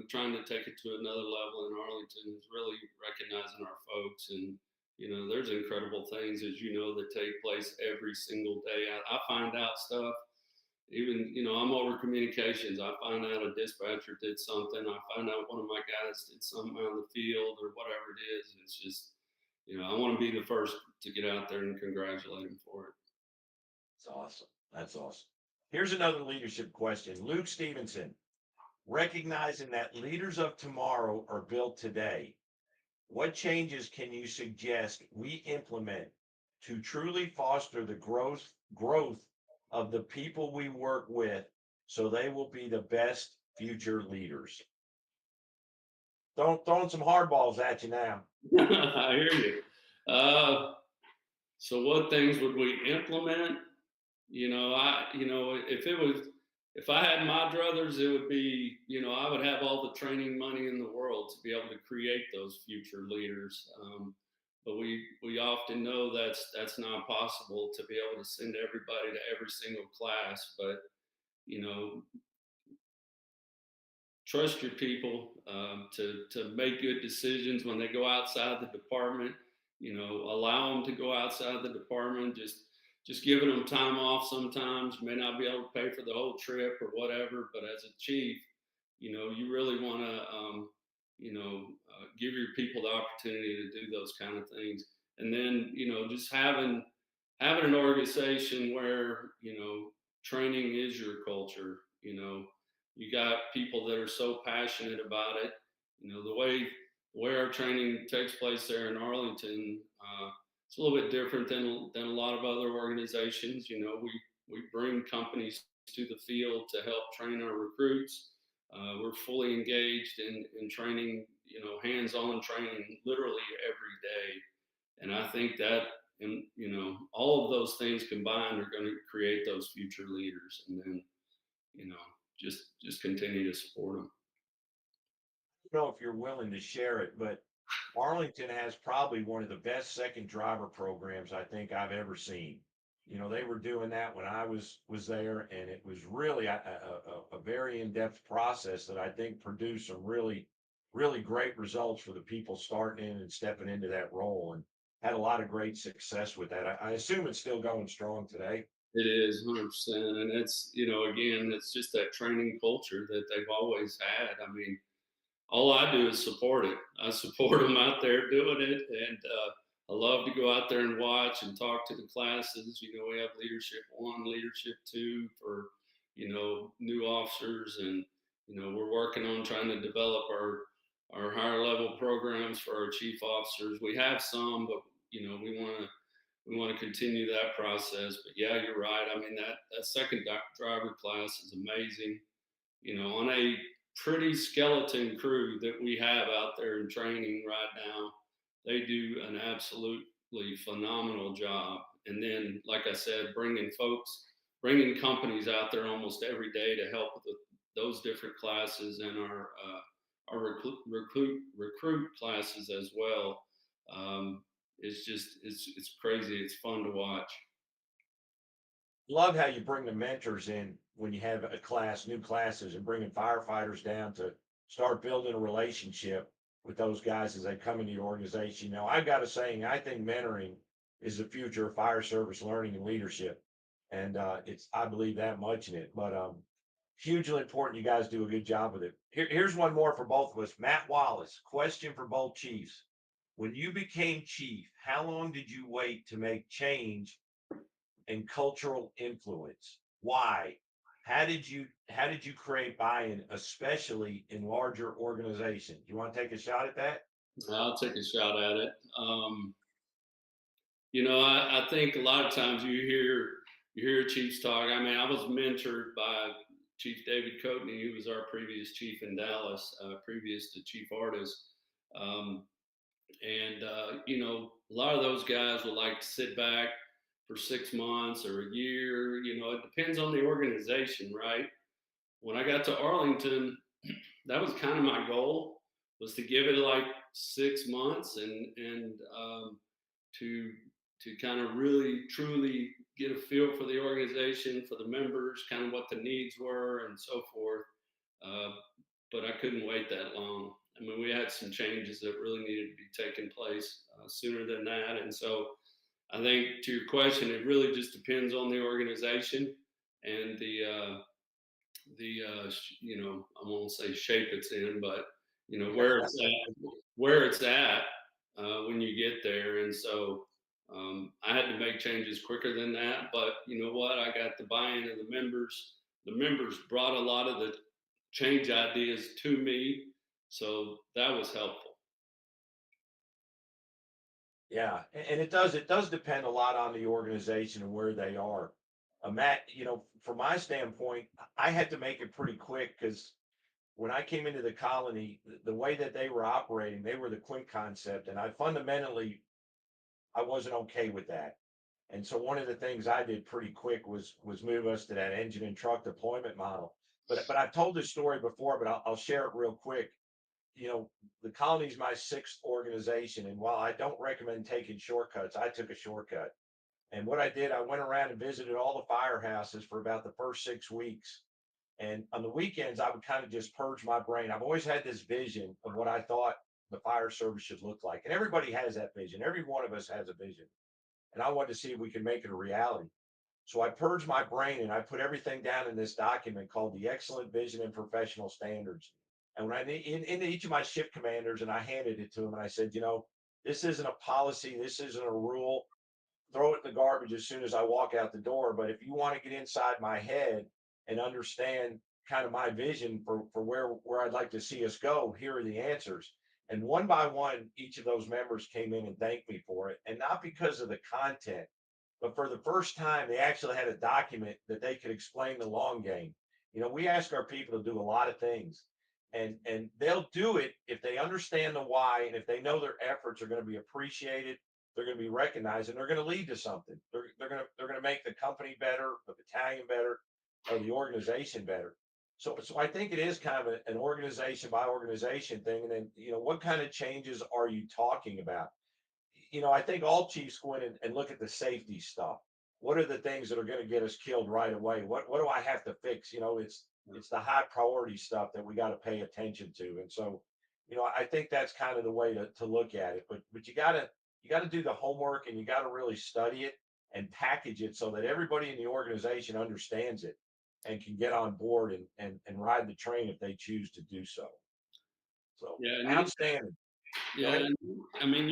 trying to take it to another level in Arlington. Is really recognizing our folks, and there's incredible things, as that take place every single day. I find out stuff even, I'm over communications. I find out a dispatcher did something. I find out one of my guys did something out in the field or whatever it is. It's just, I want to be the first to get out there and congratulate them for it. That's awesome. That's awesome. Here's another leadership question. Luke Stevenson, recognizing that leaders of tomorrow are built today, what changes can you suggest we implement to truly foster the growth of the people we work with so they will be the best future leaders? Throwing some hardballs at you now. I hear you. So what things would we implement? If I had my druthers, it would be, I would have all the training money in the world to be able to create those future leaders. But we often know that's not possible to be able to send everybody to every single class. But, trust your people to make good decisions when they go outside the department. Allow them to go outside the department. Just giving them time off sometimes. You may not be able to pay for the whole trip or whatever, but as a chief, you really want to give your people the opportunity to do those kind of things. And then just having an organization where training is your culture. You got people that are so passionate about it. The way our training takes place there in Arlington, it's a little bit different than a lot of other organizations. We bring companies to the field to help train our recruits. We're fully engaged in training, hands-on training literally every day. And I think that, and all of those things combined are going to create those future leaders. And then, just continue to support them. I don't know if you're willing to share it, but Arlington has probably one of the best second driver programs I think I've ever seen. They were doing that when I was there, and it was really a very in-depth process that I think produced some really, really great results for the people starting in and stepping into that role, and had a lot of great success with that. I assume it's still going strong today. It is 100%. And it's, again, it's just that training culture that they've always had. I mean, all I do is support it. I support them out there doing it. And I love to go out there and watch and talk to the classes. We have leadership 1, leadership 2 for, new officers. And, we're working on trying to develop our higher level programs for our chief officers. We have some, but, we want to continue that process. But yeah, you're right. I mean, that second driver class is amazing. On a pretty skeleton crew that we have out there in training right now, they do an absolutely phenomenal job. And then, like I said, bringing companies out there almost every day to help with those different classes and our recruit classes as well. It's crazy. It's fun to watch. Love how you bring the mentors in when you have a class, new classes, and bringing firefighters down to start building a relationship with those guys as they come into your organization. Now, I've got a saying, I think mentoring is the future of fire service learning and leadership. And I believe that much in it. But hugely important. You guys do a good job with it. Here's one more for both of us. Matt Wallace, question for both chiefs. When you became chief, how long did you wait to make change and cultural influence? Why? How did you create buy-in, especially in larger organizations? You want to take a shot at that? I'll take a shot at it. I think a lot of times you hear chiefs talk. I mean, I was mentored by Chief David Coatney, who was our previous chief in Dallas, previous to Chief Artis. A lot of those guys would like to sit back for 6 months or a year. It depends on the organization, right? When I got to Arlington, that was kind of my goal, was to give it like 6 months and to kind of really truly get a feel for the organization, for the members, kind of what the needs were and so forth. But I couldn't wait that long. I mean, we had some changes that really needed to be taking place sooner than that. And so I think, to your question, it really just depends on the organization. and I won't say shape it's in, but where it's at when you get there. And so I had to make changes quicker than that. But you know what? I got the buy-in of the members. The members brought a lot of the change ideas to me, so that was helpful. Yeah, and it does depend a lot on the organization and where they are. Matt, from my standpoint, I had to make it pretty quick because when I came into the colony, the way that they were operating, they were the Quint concept, and I wasn't okay with that. And so one of the things I did pretty quick was move us to that engine and truck deployment model. But I've told this story before, but I'll share it real quick. You know, the colony's my sixth organization, and while I don't recommend taking shortcuts, I took a shortcut. And what I did, I went around and visited all the firehouses for about the first 6 weeks. And on the weekends, I would kind of just purge my brain. I've always had this vision of what I thought the fire service should look like. And everybody has that vision. Every one of us has a vision. And I wanted to see if we could make it a reality. So I purged my brain and I put everything down in this document called the Excellent Vision and Professional Standards. And when into each of my shift commanders, and I handed it to them, and I said, this isn't a policy, this isn't a rule. Throw it in the garbage as soon as I walk out the door. But if you want to get inside my head and understand kind of my vision for where I'd like to see us go, here are the answers. And one by one, each of those members came in and thanked me for it. And not because of the content, but for the first time, they actually had a document that they could explain the long game. We ask our people to do a lot of things, and they'll do it if they understand the why, and if they know their efforts are going to be appreciated, they're going to be recognized, and they're going to lead to something. They're going to make the company better, the battalion better, or the organization better. So I think it is kind of an organization by organization thing. And then, what kind of changes are you talking about? I think all chiefs go in and look at the safety stuff. What are the things that are going to get us killed right away? What do I have to fix? It's the high priority stuff that we got to pay attention to. And so, I think that's kind of the way to look at it. But you gotta do the homework, and you got to really study it and package it so that everybody in the organization understands it and can get on board and ride the train if they choose to do so. So Yeah, outstanding. yeah. I mean,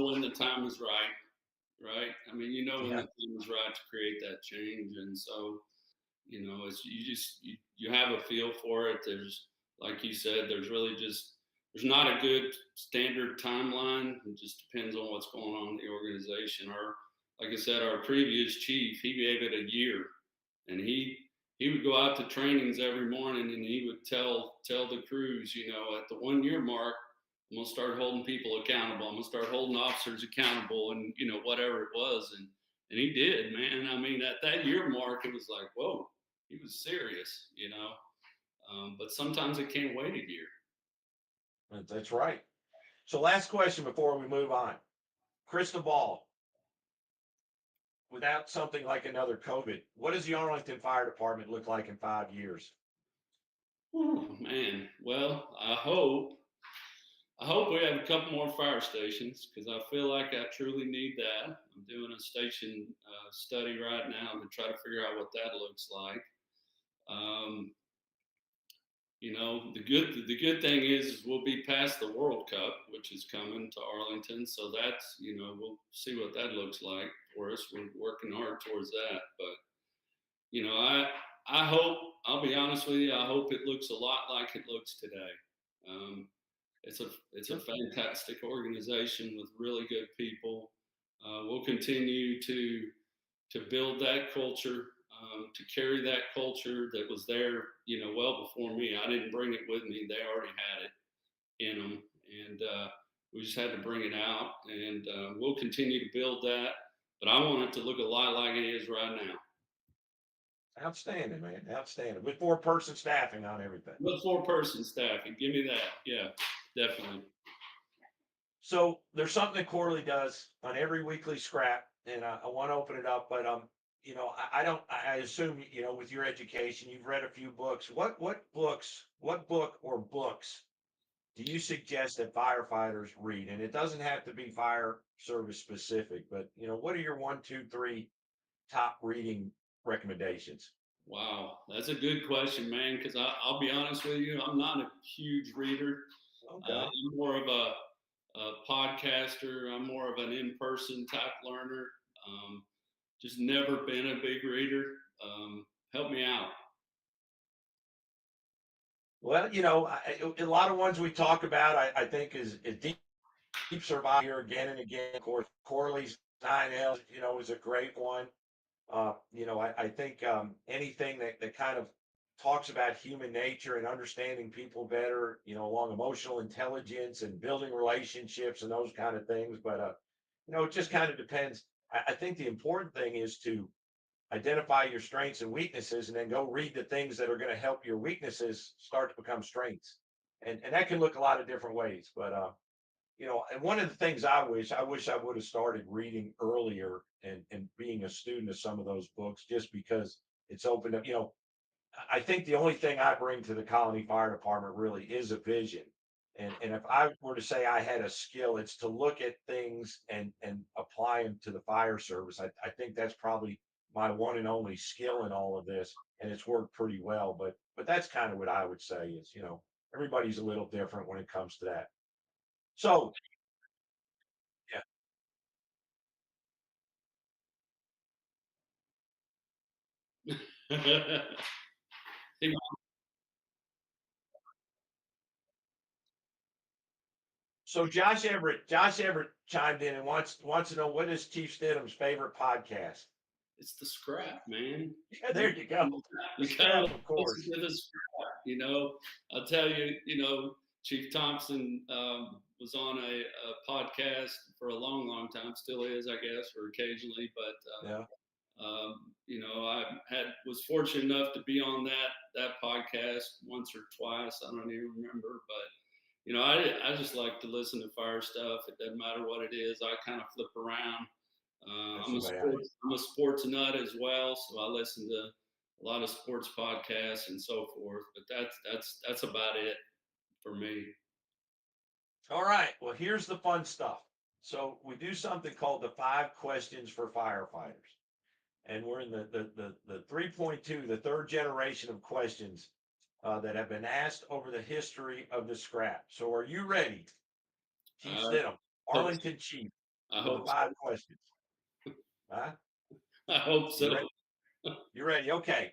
when the time is right, right? I mean, when Yeah. the time is right to create that change, and so it's you have a feel for it. There's, like you said, there's not a good standard timeline. It just depends on what's going on in the organization. Like I said, our previous chief, he gave it a year, and he would go out to trainings every morning, and he would tell the crews, at the 1 year mark, I'm gonna start holding people accountable. I'm gonna start holding officers accountable, and whatever it was, and he did, man. I mean, at that year mark, it was like, whoa, he was serious, but sometimes it can't wait a year. That's right. So last question before we move on. Crystal ball, without something like another COVID, what does the Arlington Fire Department look like in 5 years? Oh man, well, I hope we have a couple more fire stations, because I feel like I truly need that. I'm doing a station study right now to try to figure out what that looks like. Um, the good thing is we'll be past the World Cup, which is coming to Arlington. So that's, we'll see what that looks like for us. We're working hard towards that. But, I hope, I'll be honest with you, I hope it looks a lot like it looks today. It's a fantastic organization with really good people. We'll continue to build that culture, to carry that culture that was there, well before me. I didn't bring it with me; they already had it in them, and we just had to bring it out. And we'll continue to build that. But I want it to look a lot like it is right now. Outstanding, man. Outstanding. With 4-person staffing on everything. With 4-person staffing, give me that. Yeah, definitely. So there's something that Corley does on every weekly scrap, and I want to open it up, but I don't. I assume with your education, you've read a few books. What book or books do you suggest that firefighters read? And it doesn't have to be fire service specific, but what are your 1, 2, 3 top reading recommendations? Wow, that's a good question, man. Because I'll be honest with you, I'm not a huge reader. Okay. I'm more of a podcaster. I'm more of an in-person type learner. Um, just never been a big reader. Help me out. Well, a lot of ones we talk about, I think is deep survival here again and again. Of course, Corley's 9L, is a great one. I think anything that kind of talks about human nature and understanding people better, along emotional intelligence and building relationships and those kind of things. But, it just kind of depends. I think the important thing is to identify your strengths and weaknesses and then go read the things that are going to help your weaknesses start to become strengths. And that can look a lot of different ways. But, and one of the things I wish I would have started reading earlier and being a student of some of those books, just because it's opened up. I think the only thing I bring to the Colony Fire Department really is a vision. And if I were to say I had a skill, it's to look at things and apply them to the fire service. I think that's probably my one and only skill in all of this, and it's worked pretty well. But that's kind of what I would say is, everybody's a little different when it comes to that. So yeah. Hey, So Josh Everett chimed in and wants to know, what is Chief Stidham's favorite podcast? it's the scrap, man. Yeah, there you go. The You gotta scrap, of listen course. to the scrap. I'll tell you. Chief Thompson was on a podcast for a long, long time. Still is, I guess, or occasionally. But Yeah. I was fortunate enough to be on that podcast once or twice. I don't even remember, but I just like to listen to fire stuff. It doesn't matter what it is. I kind of flip around. That's the way I am. I'm a sports nut as well, so I listen to a lot of sports podcasts and so forth. But that's about it for me. All right. Well, here's the fun stuff. So we do something called the 5 questions for firefighters. And we're in the 3.2, the third generation of questions that have been asked over the history of the scrap. So are you ready, Chief I Stidham, hope Arlington Chief, I for the hope 5 questions? Huh? I hope You so. ready? You ready? Okay.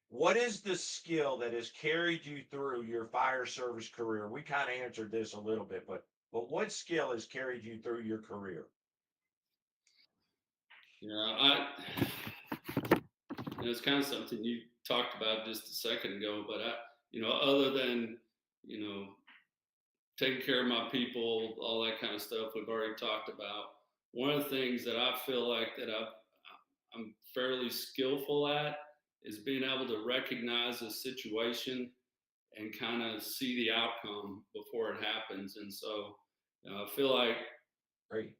What is the skill that has carried you through your fire service career? We kind of answered this a little bit, but what skill has carried you through your career? It's kind of something you talked about just a second ago. But other than you know taking care of my people, all that kind of stuff we've already talked about. One of the things that I feel like I'm fairly skillful at is being able to recognize a situation and kind of see the outcome before it happens. And so I feel like, Great.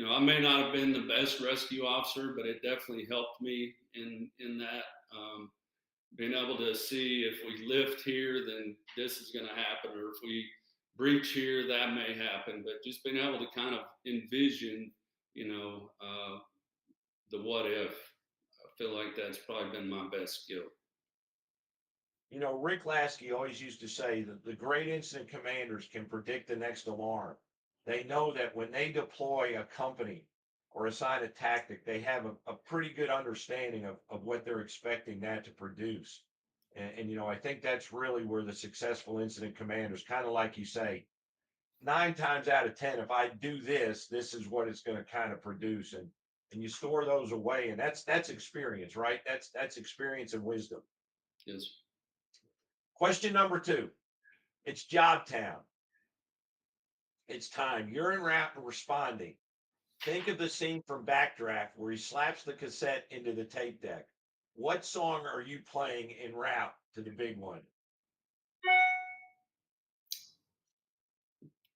I may not have been the best rescue officer, but it definitely helped me in that. Being able to see if we lift here, then this is going to happen, or if we breach here, that may happen. But just being able to kind of envision, the what if, I feel like that's probably been my best skill. Rick Lasky always used to say that the great incident commanders can predict the next alarm. They know that when they deploy a company or assign a tactic, they have a pretty good understanding of what they're expecting that to produce. And I think that's really where the successful incident commanders, kind of like you say, 9 times out of 10, if I do this, this is what it's going to kind of produce. And you store those away. And that's experience, right? That's experience and wisdom. Yes. Question number 2. It's job town. It's time. You're en route and responding. Think of the scene from Backdraft where he slaps the cassette into the tape deck. What song are you playing en route to the big one?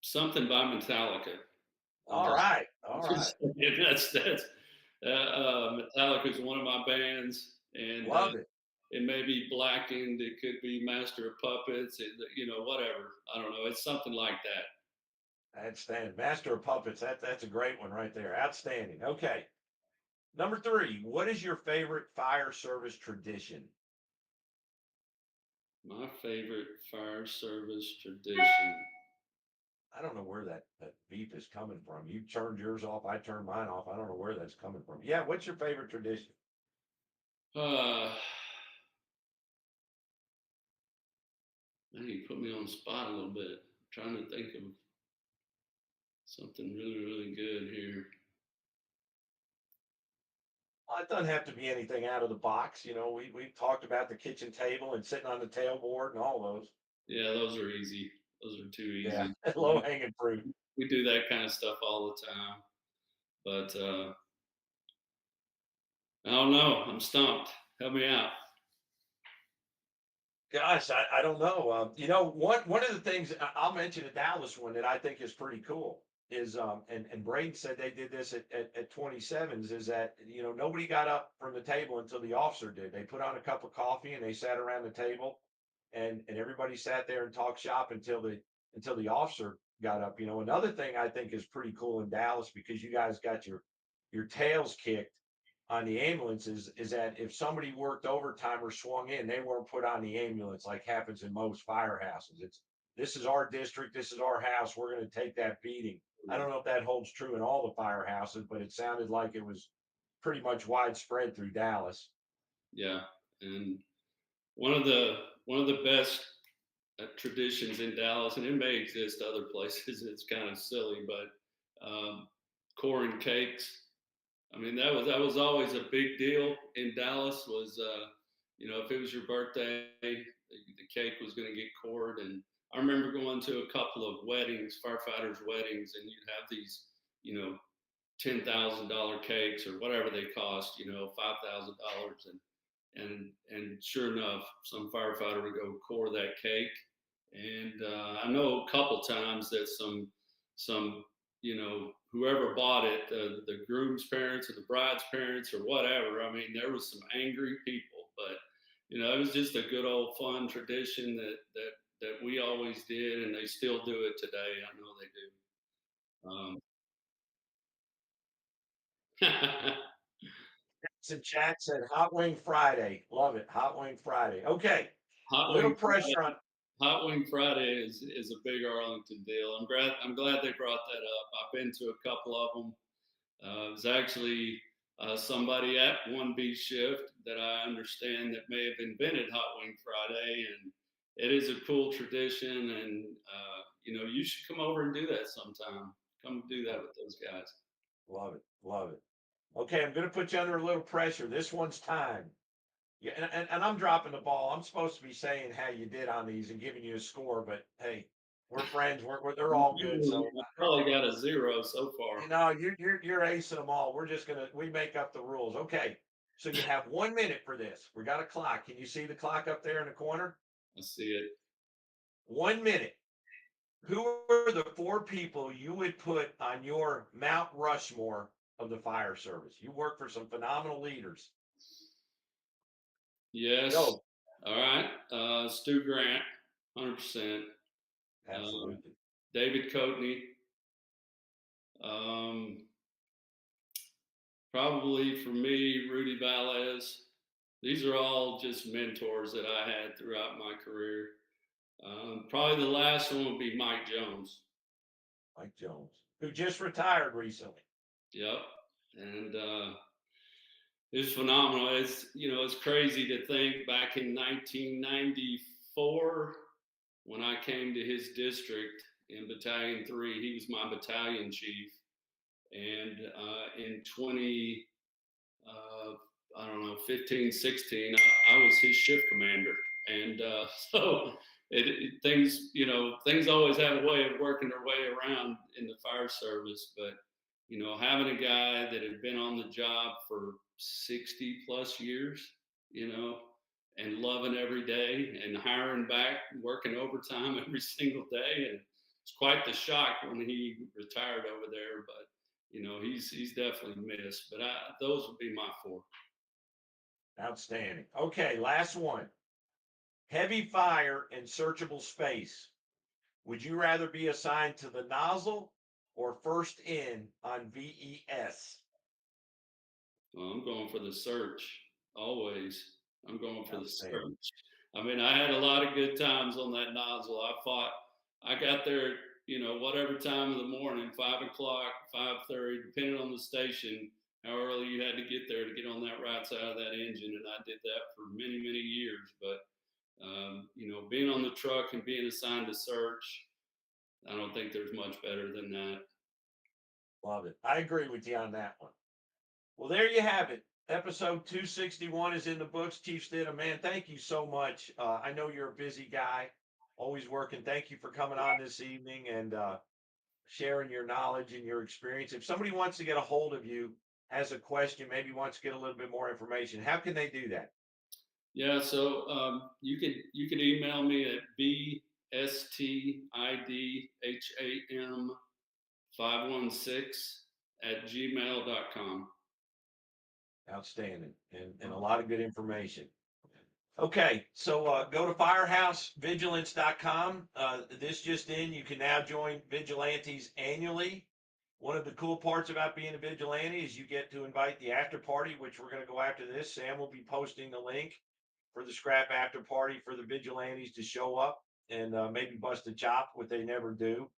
Something by Metallica. All right. All right. That's Metallica is one of my bands, and Love it. it may be Blackened, it could be Master of Puppets, whatever. I don't know. It's something like that. Outstanding. Master of Puppets. That's a great one right there. Outstanding. Okay. Number 3. What is your favorite fire service tradition? My favorite fire service tradition. I don't know where that beep is coming from. You turned yours off. I turned mine off. I don't know where that's coming from. Yeah. What's your favorite tradition? Uh, Man, you put me on the spot a little bit. I'm trying to think of something really, really good here. Well, it doesn't have to be anything out of the box. You know, we've talked about the kitchen table and sitting on the tailboard and all those. Yeah, those are easy. Those are too Yeah. easy. Low hanging fruit. We do that kind of stuff all the time. But I don't know. I'm stumped. Help me out. Gosh, I don't know. You know, one of the things I'll mention a Dallas one that I think is pretty cool is and Braden said they did this at 27s is that you know nobody got up from the table until the officer did. They put on a cup of coffee and they sat around the table and everybody sat there and talked shop until the officer got up. You know, another thing I think is pretty cool in Dallas because you guys got your tails kicked on the ambulances is that if somebody worked overtime or swung in, they weren't put on the ambulance like happens in most firehouses. It's this is our district, this is our house, we're going to take that beating. I don't know if that holds true in all the firehouses, but it sounded like it was pretty much widespread through Dallas. Yeah, and one of the best traditions in Dallas, and it may exist other places. It's kind of silly, but corn cakes. I mean, that was always a big deal in Dallas. Was if it was your birthday, the cake was going to get cored. And I remember going to a couple of weddings, firefighters' weddings, and you'd have these, you know, $10,000 cakes or whatever they cost, $5,000, and sure enough, some firefighter would go core that cake. And I know a couple times that some whoever bought it, the groom's parents or the bride's parents or whatever. I mean, there was some angry people, but it was just a good old fun tradition that we always did, and they still do it today. I know they do. Some chat said Hot Wing Friday. Love it. Hot Wing Friday. Okay. Hot Little wing pressure on Hot Wing Friday is a big Arlington deal. I'm glad they brought that up. I've been to a couple of them. It was actually somebody at 1B shift that I understand that may have invented Hot Wing Friday, and it is a cool tradition. And you should come over and do that sometime. Come do that with those guys. love it. Love it. Okay, I'm gonna put you under a little pressure. This one's time. Yeah, and I'm dropping the ball. I'm supposed to be saying how you did on these and giving you a score, but hey, we're friends. They're all good. So You probably got a 0 so far. you know you're acing them all. We make up the rules. Okay, so you have 1 minute for this. We got a clock. Can you see the clock up there in the corner? I see it. 1 minute. Who are the four people you would put on your Mount Rushmore of the fire service? You work for some phenomenal leaders. Yes. Go. All right. Stu Grant, 100%. Absolutely. David Coatney. Um, Probably for me, Rudy Valez. These are all just mentors that I had throughout my career. Probably the last one would be Mike Jones. Mike Jones, who just retired recently. Yep. And it's phenomenal. It's crazy to think back in 1994 when I came to his district in Battalion 3, he was my battalion chief. And in 20, I don't know, 15, 16, I was his shift commander. And so things always have a way of working their way around in the fire service. But, having a guy that had been on the job for 60 plus years, and loving every day and hiring back, working overtime every single day. And it's quite the shock when he retired over there. But he's definitely missed. But those would be my four. Outstanding. Okay, last one. Heavy fire and searchable space. Would you rather be assigned to the nozzle or first in on VES? Well, I'm going for the search always. I'm going for the Outstanding. search. I mean, I had a lot of good times on that nozzle. I got there, whatever time of the morning, 5 o'clock, 5:30, depending on the station, how early you had to get there to get on that right side of that engine. And I did that for many, many years. But, being on the truck and being assigned to search, I don't think there's much better than that. Love it. I agree with you on that one. Well, there you have it. Episode 261 is in the books. Chief Stidham, man, thank you so much. I know you're a busy guy, always working. Thank you for coming on this evening and sharing your knowledge and your experience. If somebody wants to get a hold of you, has a question, maybe wants to get a little bit more information, how can they do that? Yeah, so you can email me at bstidham516@gmail.com. Outstanding. And a lot of good information. Okay, so go to firehousevigilance.com. This just in, you can now join vigilantes annually. One of the cool parts about being a vigilante is you get to invite the after party, which we're going to go after this. Sam will be posting the link for the scrap after party for the vigilantes to show up and maybe bust a chop, what they never do.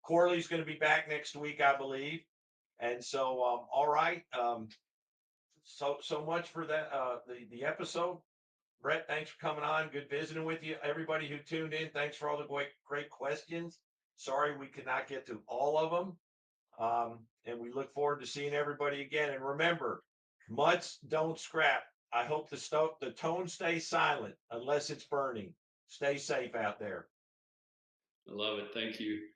Corley's going to be back next week, I believe. And so, all right. So much for that. The episode. Bret, thanks for coming on. Good visiting with you. Everybody who tuned in, thanks for all the great questions. Sorry we could not get to all of them. And we look forward to seeing everybody again. And remember, mutts don't scrap. I hope the tone stays silent unless it's burning. Stay safe out there. I love it. Thank you.